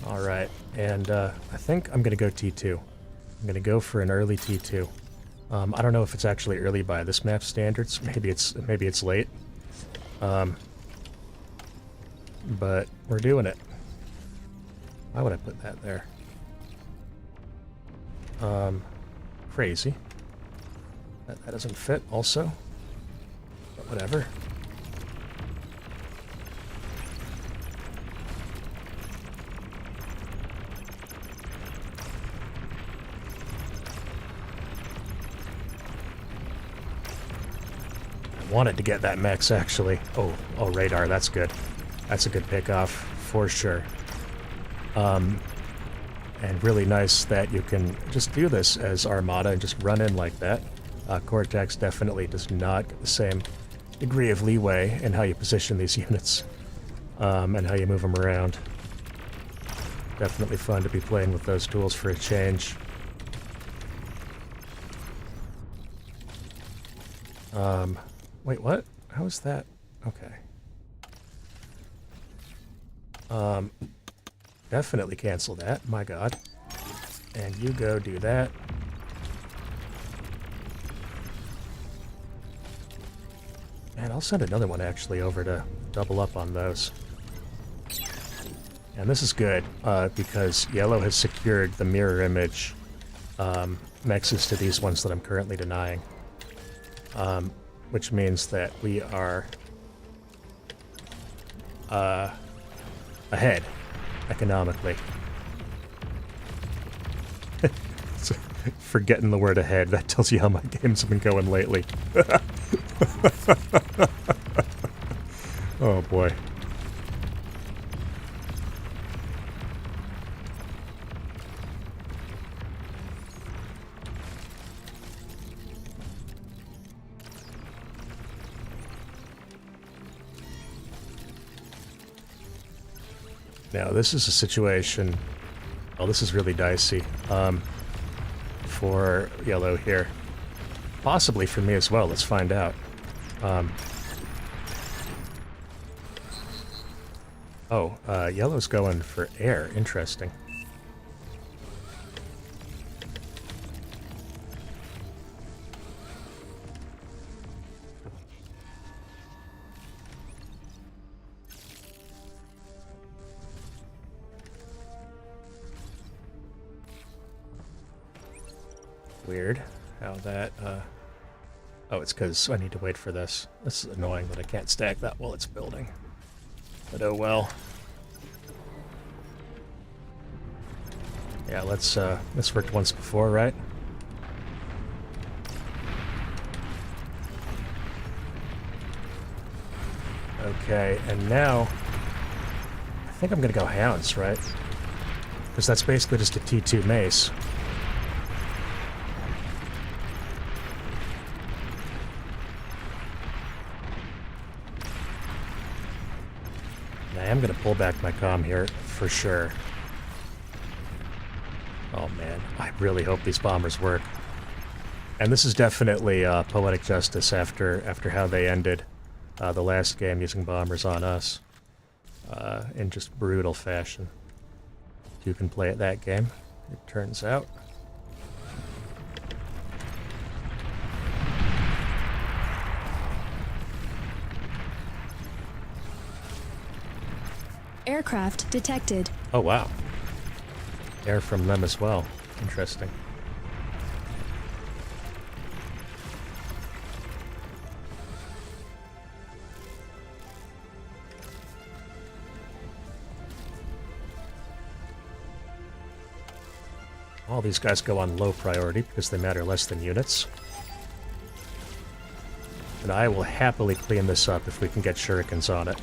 Alright, and I think I'm going to go T2. I'm going to go for an early T2. I don't know if it's actually early by this map standards. Maybe it's late. But we're doing it. Why would I put that there? Crazy. That doesn't fit also. But whatever. Wanted to get that mechs actually. Oh, radar, that's good. That's a good pickoff for sure. And really nice that you can just do this as Armada and just run in like that. Cortex definitely does not get the same degree of leeway in how you position these units and how you move them around. Definitely fun to be playing with those tools for a change. Wait, what? How is that? Okay. Definitely cancel that. My god. And you go do that. And I'll send another one actually over to double up on those. And this is good, because yellow has secured the mirror image nexus to these ones that I'm currently denying. Which means that we are ahead, economically. Forgetting the word ahead, that tells you how my games have been going lately. Oh boy. Now this is a situation, well, this is really dicey, for yellow here. Possibly for me as well, let's find out. Yellow's going for air, interesting. Weird how that, oh, it's because I need to wait for this. This is annoying that I can't stack that while it's building. But oh well. Yeah, this worked once before, right? Okay, and now I think I'm gonna go Hounds, right? Because that's basically just a T2 mace. And I am gonna pull back my comm here for sure. Oh man, I really hope these bombers work. And this is definitely poetic justice after how they ended the last game using bombers on us in just brutal fashion. You can play it that game, it turns out. Aircraft detected. Oh wow. Air from them as well. Interesting. All these guys go on low priority because they matter less than units. And I will happily clean this up if we can get shurikens on it.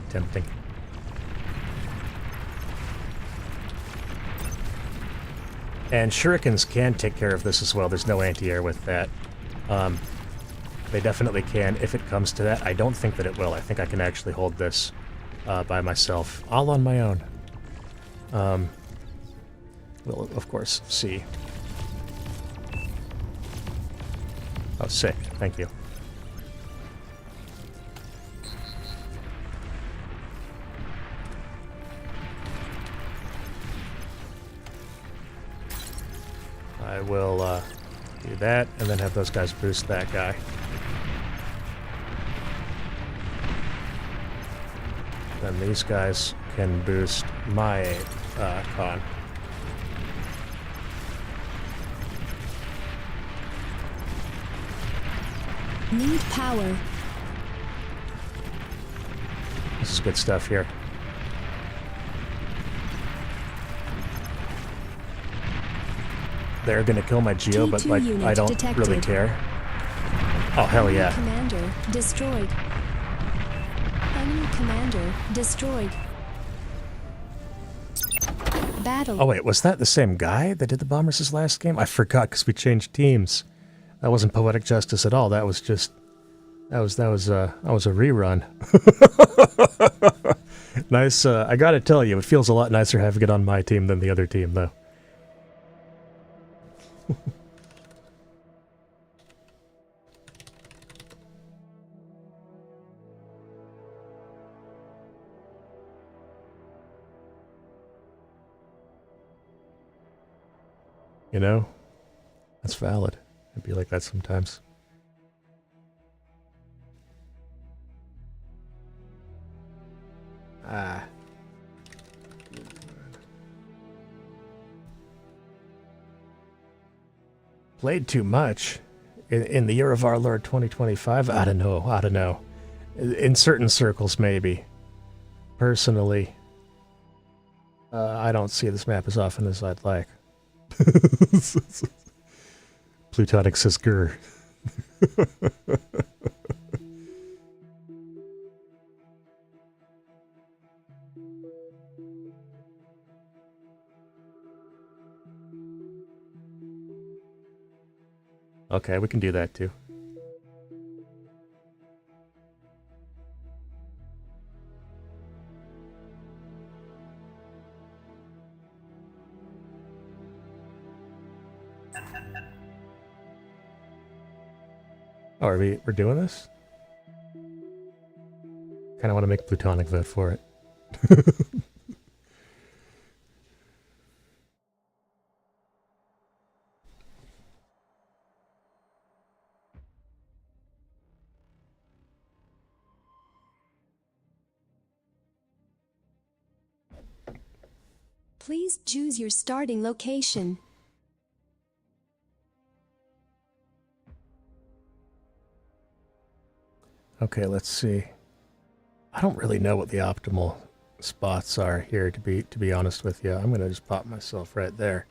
Tempting. And shurikens can take care of this as well. There's no anti-air with that. They definitely can if it comes to that. I don't think that it will. I think I can actually hold this by myself, all on my own. We'll, of course, see. Oh, sick. Thank you. I will do that, and then have those guys boost that guy. Then these guys can boost my con. Need power. This is good stuff here. They're gonna kill my Geo, but like I don't really care. Oh hell yeah! Commander destroyed. Enemy commander destroyed. Battle. Oh wait, was that the same guy that did the bombers his last game? I forgot because we changed teams. That wasn't poetic justice at all. That was just that was a rerun. Nice. I gotta tell you, it feels a lot nicer having it on my team than the other team, though. You know? That's valid. It'd be like that sometimes. Ah. Played too much in the year of our Lord 2025. I don't know. In certain circles, maybe. Personally, I don't see this map as often as I'd like. Plutonic says grr. Okay, we can do that too. Oh, we're doing this? Kind of want to make Plutonic vote for it. Please choose your starting location. Okay, let's see. I don't really know what the optimal spots are here, to be honest with you. I'm gonna just pop myself right there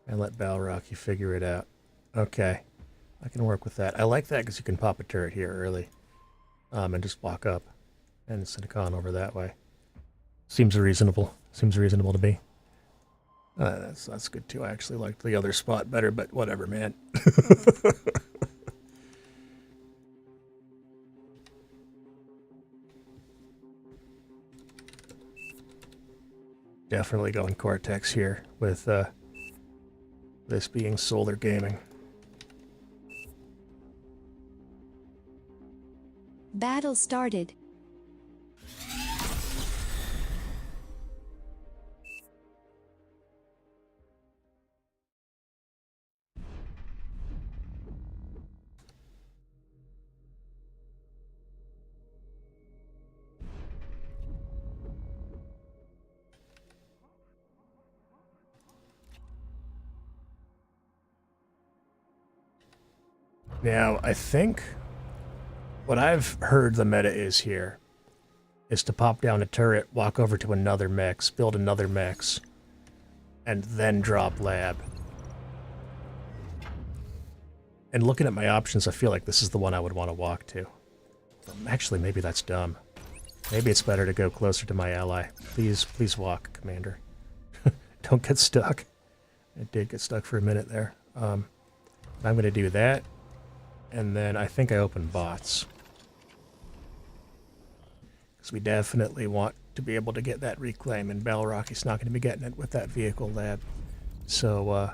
and let Balrocky figure it out. Okay, I can work with that. I like that because you can pop a turret here early, and just walk up and send a con over that way. Seems reasonable. Seems reasonable to me. That's good too. I actually liked the other spot better, but whatever, man. Definitely going Cortex here with this being solar gaming. Battle started. Now, I think what I've heard the meta is here is to pop down a turret, walk over to another mix, build another mix, and then drop lab. And looking at my options, I feel like this is the one I would want to walk to. Actually, maybe that's dumb. Maybe it's better to go closer to my ally. Please walk, Commander. Don't get stuck. I did get stuck for a minute there. I'm going to do that. And then I think I open bots. Because we definitely want to be able to get that reclaim, and Balrocky's not going to be getting it with that vehicle lab. So,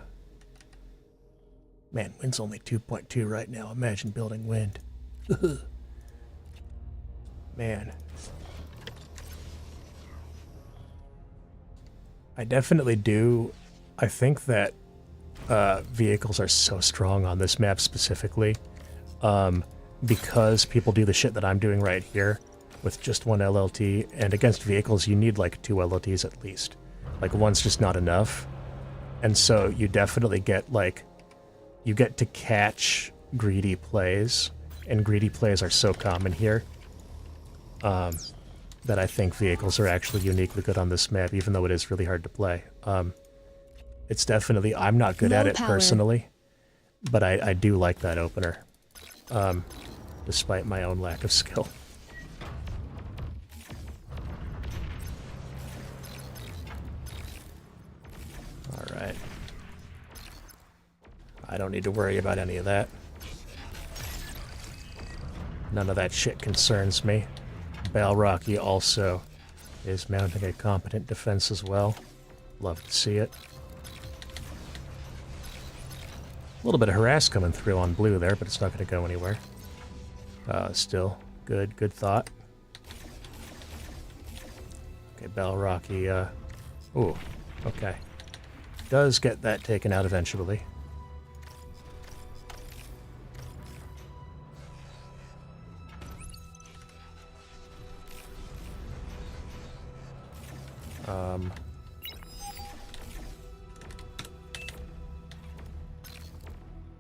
man, wind's only 2.2 right now. Imagine building wind. Man. I definitely do. I think that vehicles are so strong on this map specifically. Because people do the shit that I'm doing right here with just one LLT, and against vehicles you need like 2 LLTs at least. Like one's just not enough. And so you definitely get like, you get to catch greedy plays, and greedy plays are so common here that I think vehicles are actually uniquely good on this map, even though it is really hard to play. It's definitely, I'm not good at it personally, but I do like that opener. Despite my own lack of skill. Alright. I don't need to worry about any of that. None of that shit concerns me. Balrocky also is mounting a competent defense as well. Love to see it. A little bit of harass coming through on blue there, but it's not going to go anywhere. Still, good thought. Okay, Balrocky, ooh, okay. does get that taken out eventually.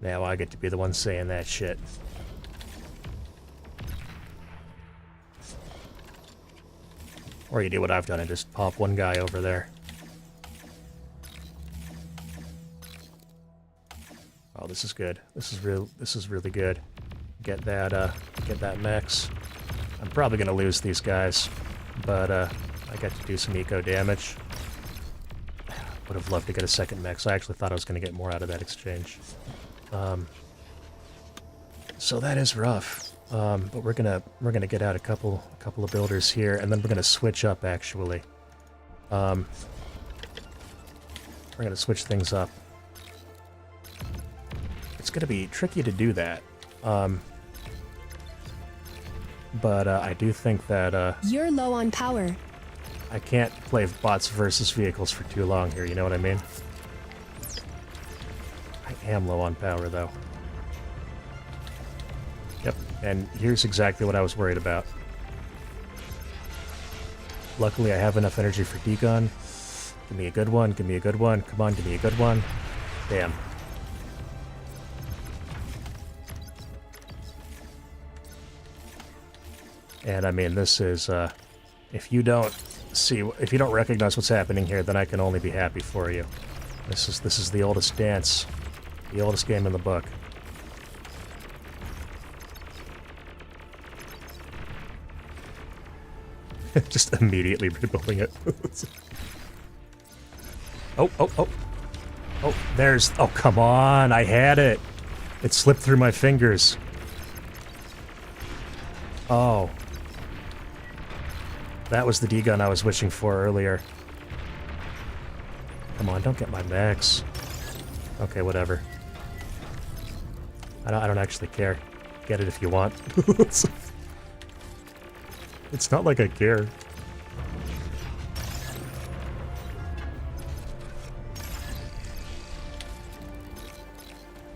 Now I get to be the one saying that shit. Or you do what I've done and just pop one guy over there. Oh, this is good. This is really good. Get that max. I'm probably gonna lose these guys, but I get to do some eco damage. Would have loved to get a second mech. I actually thought I was gonna get more out of that exchange. So that is rough. But we're gonna get out a couple of builders here, and then we're gonna switch up actually. We're gonna switch things up. It's gonna be tricky to do that. But I do think that You're low on power. I can't play bots versus vehicles for too long here, you know what I mean? I am low on power though. Yep, and here's exactly what I was worried about. Luckily I have enough energy for decon. Give me a good one, give me a good one. Come on, give me a good one. Damn. And I mean, this is, if you don't recognize what's happening here, then I can only be happy for you. This is the oldest dance, the oldest game in the book. Just immediately rebuilding it. Oh, there's, oh, come on, I had it. It slipped through my fingers. Oh. That was the D-gun I was wishing for earlier. Come on, don't get my max. Okay, whatever. I don't actually care. Get it if you want. It's not like I care.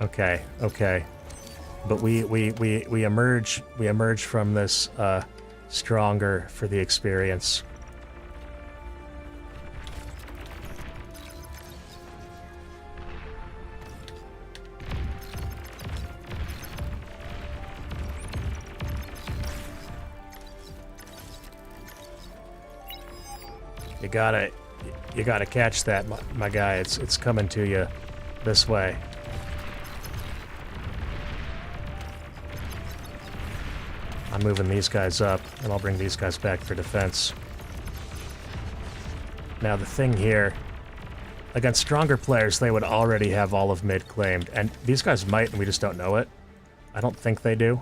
Okay, okay. But we emerge from this stronger for the experience. You gotta catch that, my guy. It's coming to you this way. I'm moving these guys up, and I'll bring these guys back for defense. Now the thing here, against stronger players, they would already have all of mid claimed, and these guys might, and we just don't know it. I don't think they do.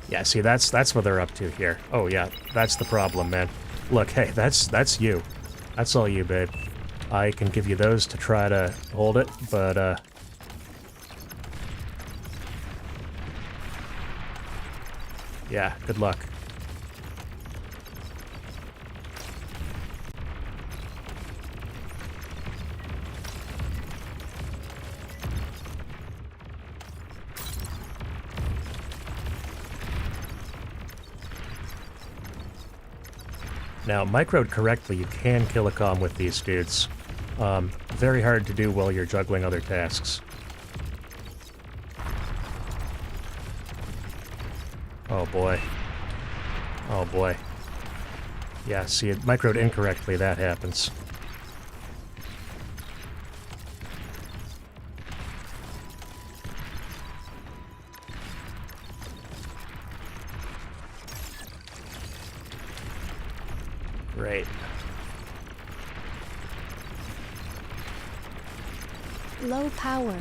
Yeah, see, that's what they're up to here. Oh yeah, that's the problem, man. Look, hey, that's you. That's all you, babe. I can give you those to try to hold it, but yeah, good luck. Now, microed correctly, you can kill a comm with these dudes. Very hard to do while you're juggling other tasks. Oh boy. Oh boy. Yeah, see, it microed incorrectly, that happens. Great. Low power.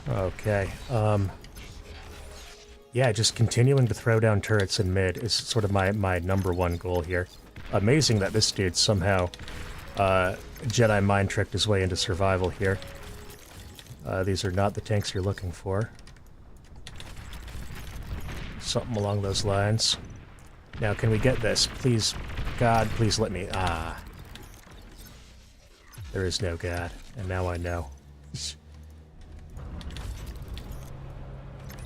Okay, yeah, just continuing to throw down turrets in mid is sort of my number one goal here. Amazing that this dude somehow Jedi mind tricked his way into survival here. These are not the tanks you're looking for. Something along those lines. Now, can we get this? Please, God, please let me... Ah. There is no God, and now I know.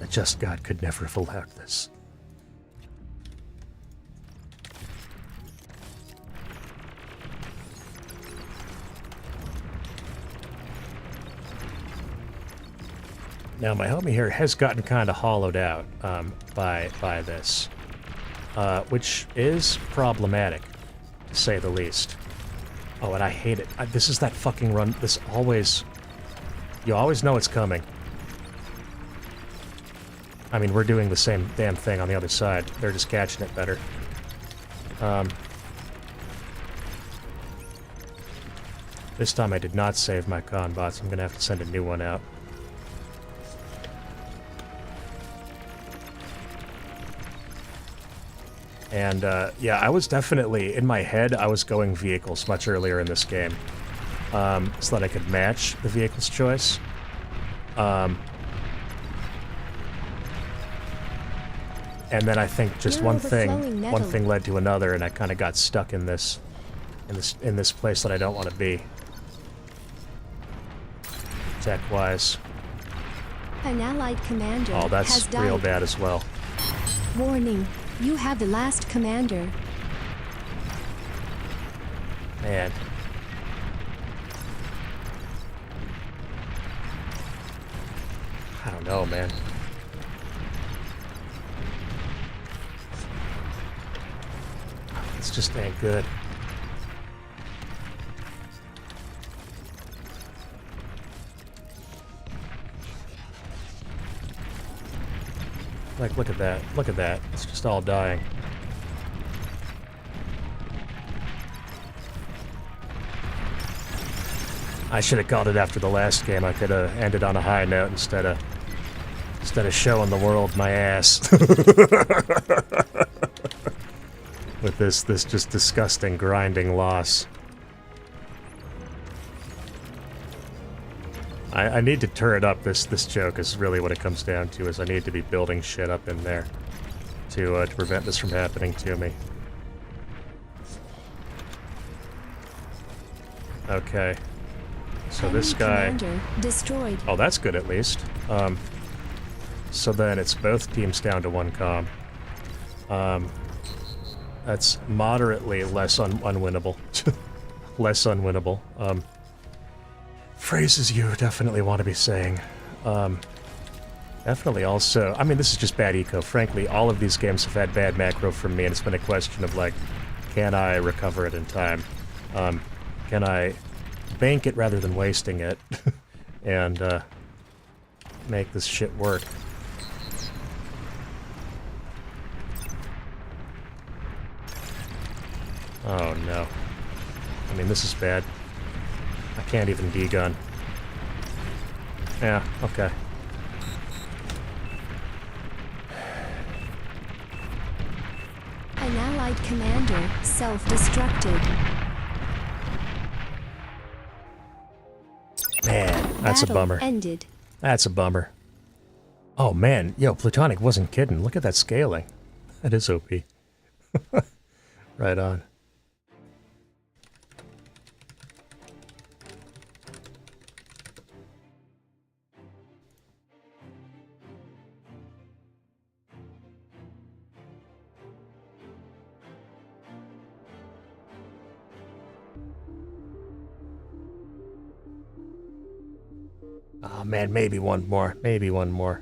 A just God could never have allowed this. Now, my homie here has gotten kind of hollowed out by this, which is problematic, to say the least. Oh, and I hate it. This is that fucking run. This always... You always know it's coming. I mean, we're doing the same damn thing on the other side. They're just catching it better. This time I did not save my con bots. I'm gonna have to send a new one out. And, yeah, I was definitely, in my head, I was going vehicles much earlier in this game. So that I could match the vehicle's choice. And then I think just one thing led to another, and I kind of got stuck in this place that I don't want to be. Tech-wise. An allied commander Oh, that's has died. real bad as well. Warning, you have the last commander. Man. I don't know, man. This just ain't good. Like, look at that. Look at that. It's just all dying. I should have called it after the last game. I could have ended on a high note instead of showing the world my ass. With this just disgusting grinding loss. I need to turn it up. This joke is really what it comes down to, is I need to be building shit up in there to prevent this from happening to me. Okay. So this guy... destroyed. Oh, that's good at least. So then it's both teams down to one comm. That's moderately less unwinnable. Less unwinnable. Phrases you definitely want to be saying. Definitely also... I mean, this is just bad eco. Frankly, all of these games have had bad macro from me, and it's been a question of, like, can I recover it in time? Can I bank it rather than wasting it? And, make this shit work. Oh, no. I mean, this is bad. I can't even D-gun. Yeah, okay. An allied commander self-destructed. Man, that's a Battle bummer. ended. That's a bummer. Oh man, yo, Plutonic wasn't kidding. Look at that scaling. That is OP. Right on. Oh man, maybe one more. Maybe one more.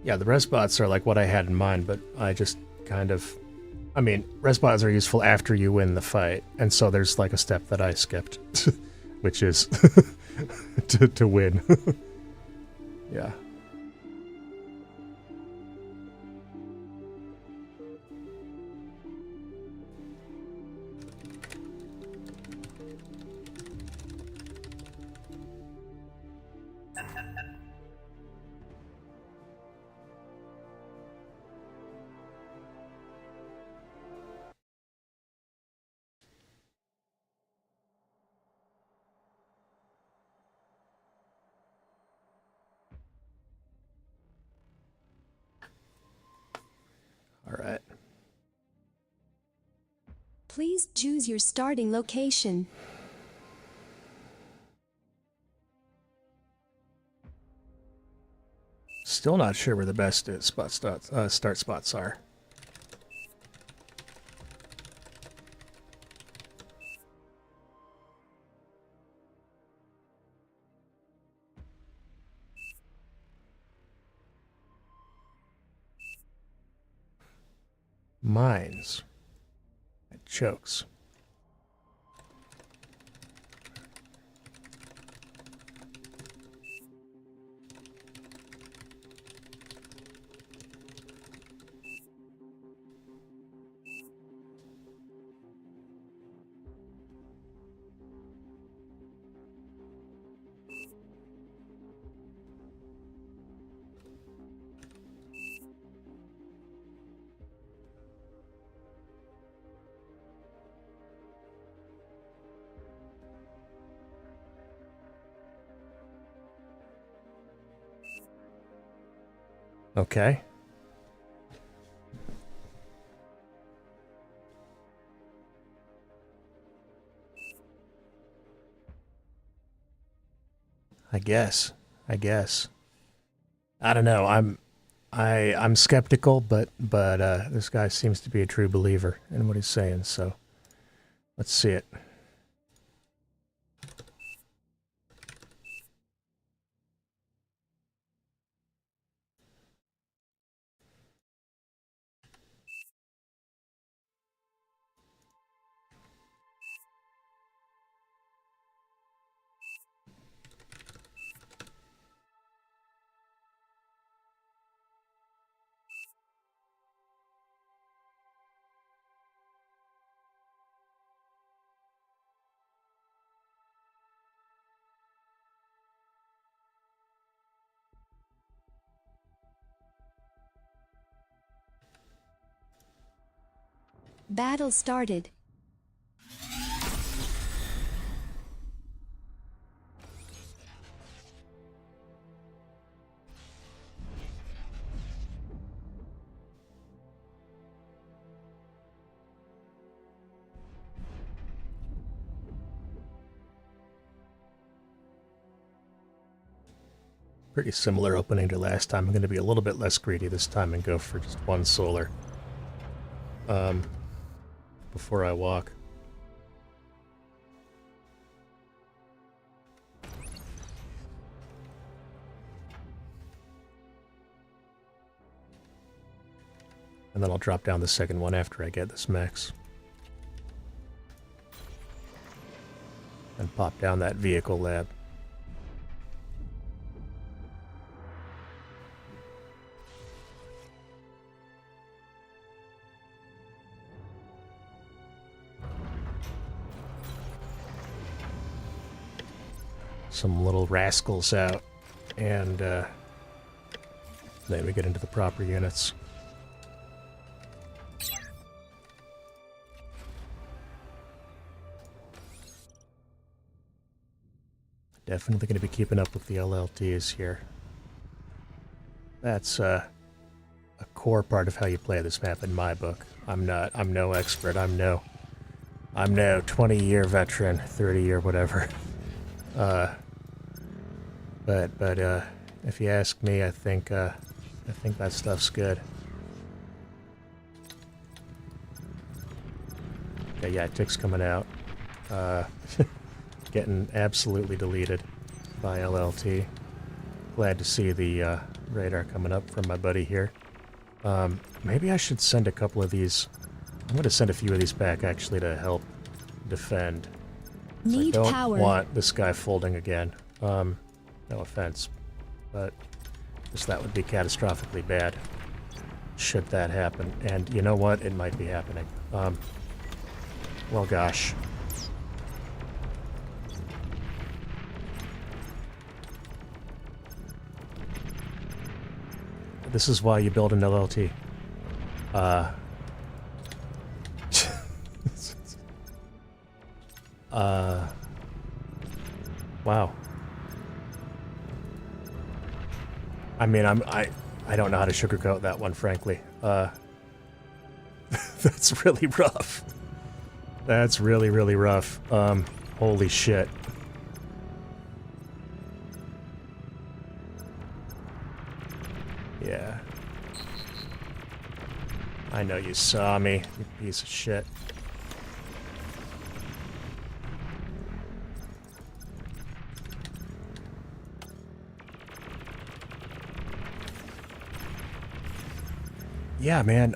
Yeah, the res bots are like what I had in mind, but I just kind of... I mean, res bots are useful after you win the fight, and so there's like a step that I skipped, which is to win. Yeah. Please choose your starting location. Still not sure where the best start spots are. Mines. It chokes. Okay. I guess. I don't know. I'm skeptical, but this guy seems to be a true believer in what he's saying, so let's see it. Battle started. Pretty similar opening to last time. I'm going to be a little bit less greedy this time and go for just one solar. Before I walk. And then I'll drop down the second one after I get this max. And pop down that vehicle lab. Some little rascals out, and then we get into the proper units. Definitely going to be keeping up with the LLTs here. That's a core part of how you play this map in my book. I'm no expert. I'm no 20-year veteran, 30-year whatever. But if you ask me, I think that stuff's good. Okay, yeah, tick's coming out. Getting absolutely deleted by LLT. Glad to see the radar coming up from my buddy here. Maybe I should send a couple of these. I'm going to send a few of these back actually to help defend. Need I don't power. want this guy folding again. No offense, but just that would be catastrophically bad should that happen. And you know what? It might be happening. Well, gosh. This is why you build an LLT. Wow. I mean, I don't know how to sugarcoat that one, frankly. That's really rough. That's really, really rough. Holy shit. Yeah. I know you saw me, you piece of shit. Yeah, man,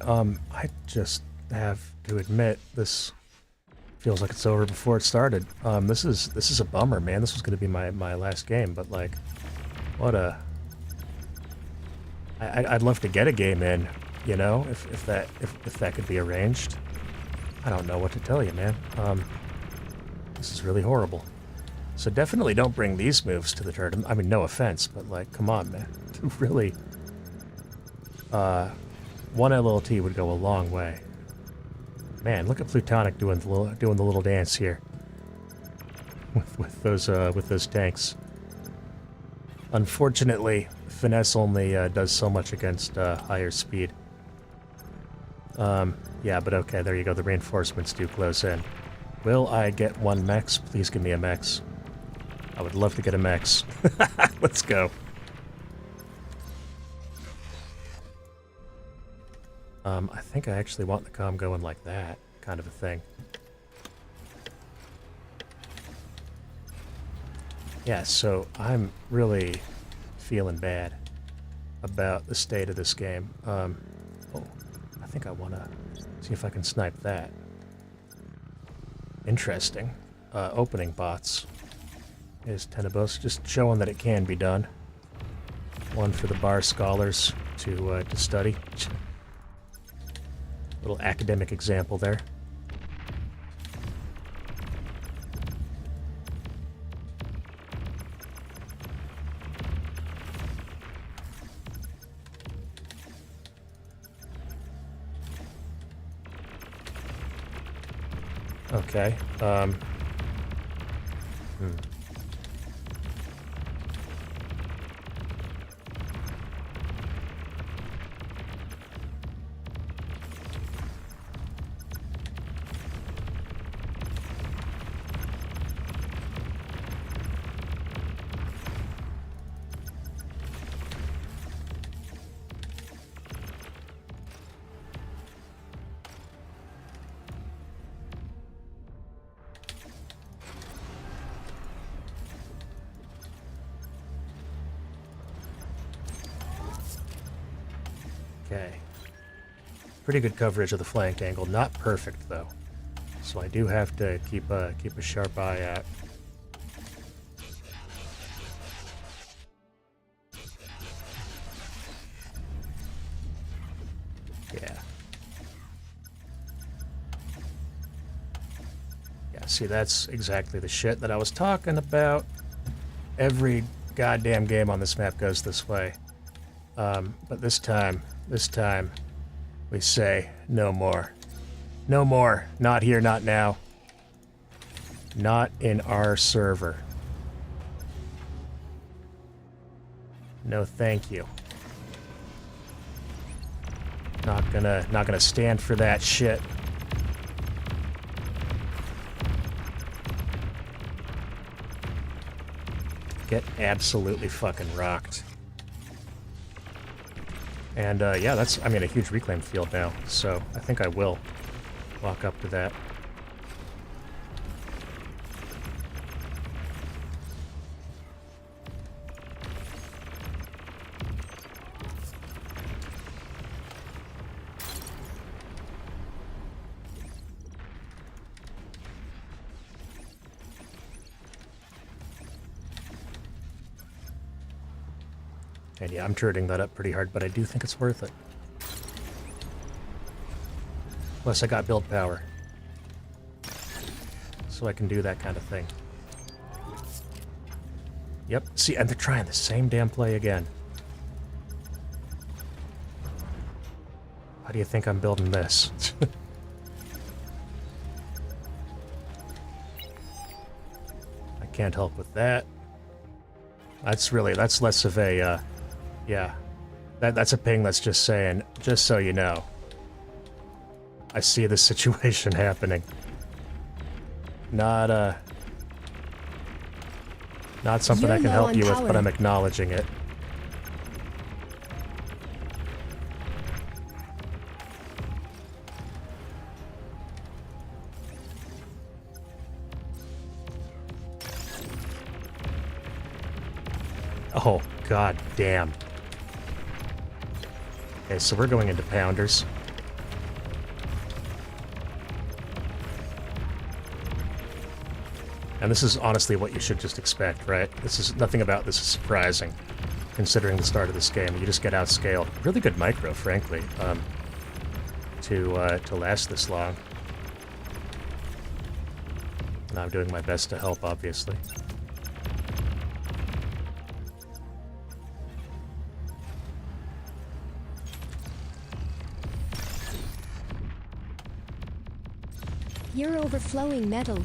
I just have to admit, this feels like it's over before it started. This is a bummer, man. This was gonna be my last game, but like, what a... I'd love to get a game in, you know, if that could be arranged. I don't know what to tell you, man. This is really horrible. So definitely don't bring these moves to the tournament. I mean, no offense, but like, come on, man. Really, one LLT would go a long way. Man, look at Plutonic doing the little dance here with those tanks. Unfortunately, finesse only does so much against higher speed. Yeah, but okay, there you go. The reinforcements do close in. Will I get one Mex? Please give me a Mex. I would love to get a Mex. Let's go. I think I actually want the comm going like that, kind of a thing. Yeah, so I'm really feeling bad about the state of this game. Oh, I think I want to see if I can snipe that. Interesting. Opening bots is Tenebos, just showing that it can be done. One for the bar scholars to study. Little academic example there. Okay, okay. Pretty good coverage of the flank angle. Not perfect though, so I do have to keep a sharp eye out. Yeah. Yeah. See, that's exactly the shit that I was talking about. Every goddamn game on this map goes this way, but this time, we say no more. No more. Not here, not now. Not in our server. No thank you. Not gonna stand for that shit. Get absolutely fucking rocked. And yeah, that's, I mean, a huge reclaim field now, so I think I will walk up to that. And yeah, I'm turreting that up pretty hard, but I do think it's worth it. Plus, I got build power. So I can do that kind of thing. Yep, see, and they're trying the same damn play again. How do you think I'm building this? I can't help with that. That's less of a, yeah. That's a ping that's just saying, just so you know, I see this situation happening. not something You're I can low help on you with, power. but I'm acknowledging it. Oh, god damn. Okay, so we're going into pounders. And this is honestly what you should just expect, right? This is nothing about this is surprising, considering the start of this game. You just get outscaled. Really good micro, frankly, to last this long. And I'm doing my best to help, obviously. You're overflowing metal.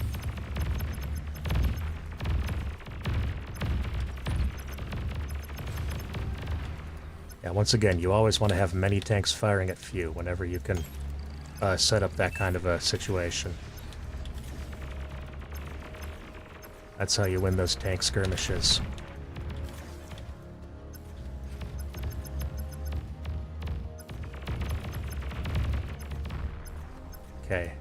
Yeah, once again, you always want to have many tanks firing at few whenever you can set up that kind of a situation. That's how you win those tank skirmishes. Okay.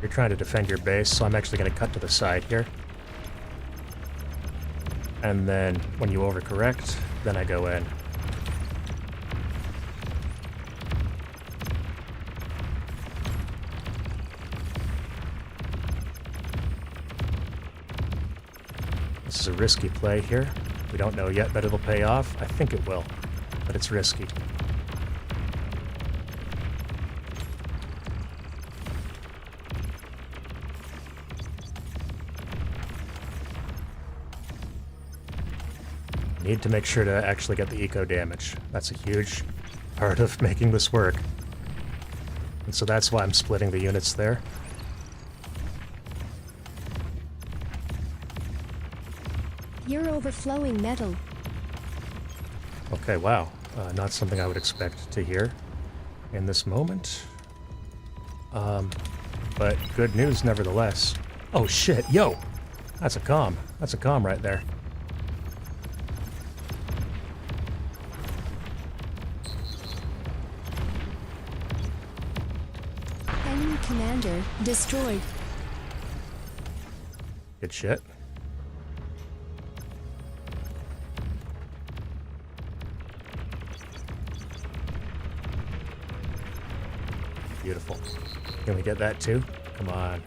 You're trying to defend your base, so I'm actually going to cut to the side here. And then, when you overcorrect, then I go in. This is a risky play here. We don't know yet, but it'll pay off. I think it will, but it's risky. Need to make sure to actually get the eco damage. That's a huge part of making this work. And so that's why I'm splitting the units there. You're overflowing metal. Okay, wow. Not something I would expect to hear in this moment. But good news nevertheless. Oh shit, yo! That's a comm. That's a comm right there. Enemy commander destroyed. Good shit. Beautiful. Can we get that too? Come on.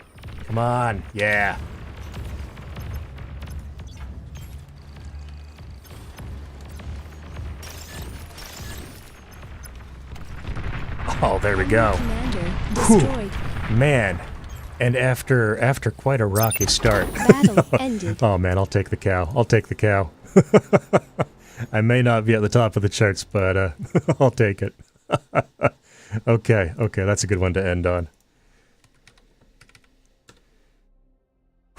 Come on. Yeah. Oh, there we go. Commander destroyed. Man. And after quite a rocky start. Battle ended. Oh man, I'll take the cow. I'll take the cow. I may not be at the top of the charts, but I'll take it. Okay, that's a good one to end on.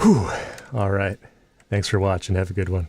Whew. All right. Thanks for watching. Have a good one.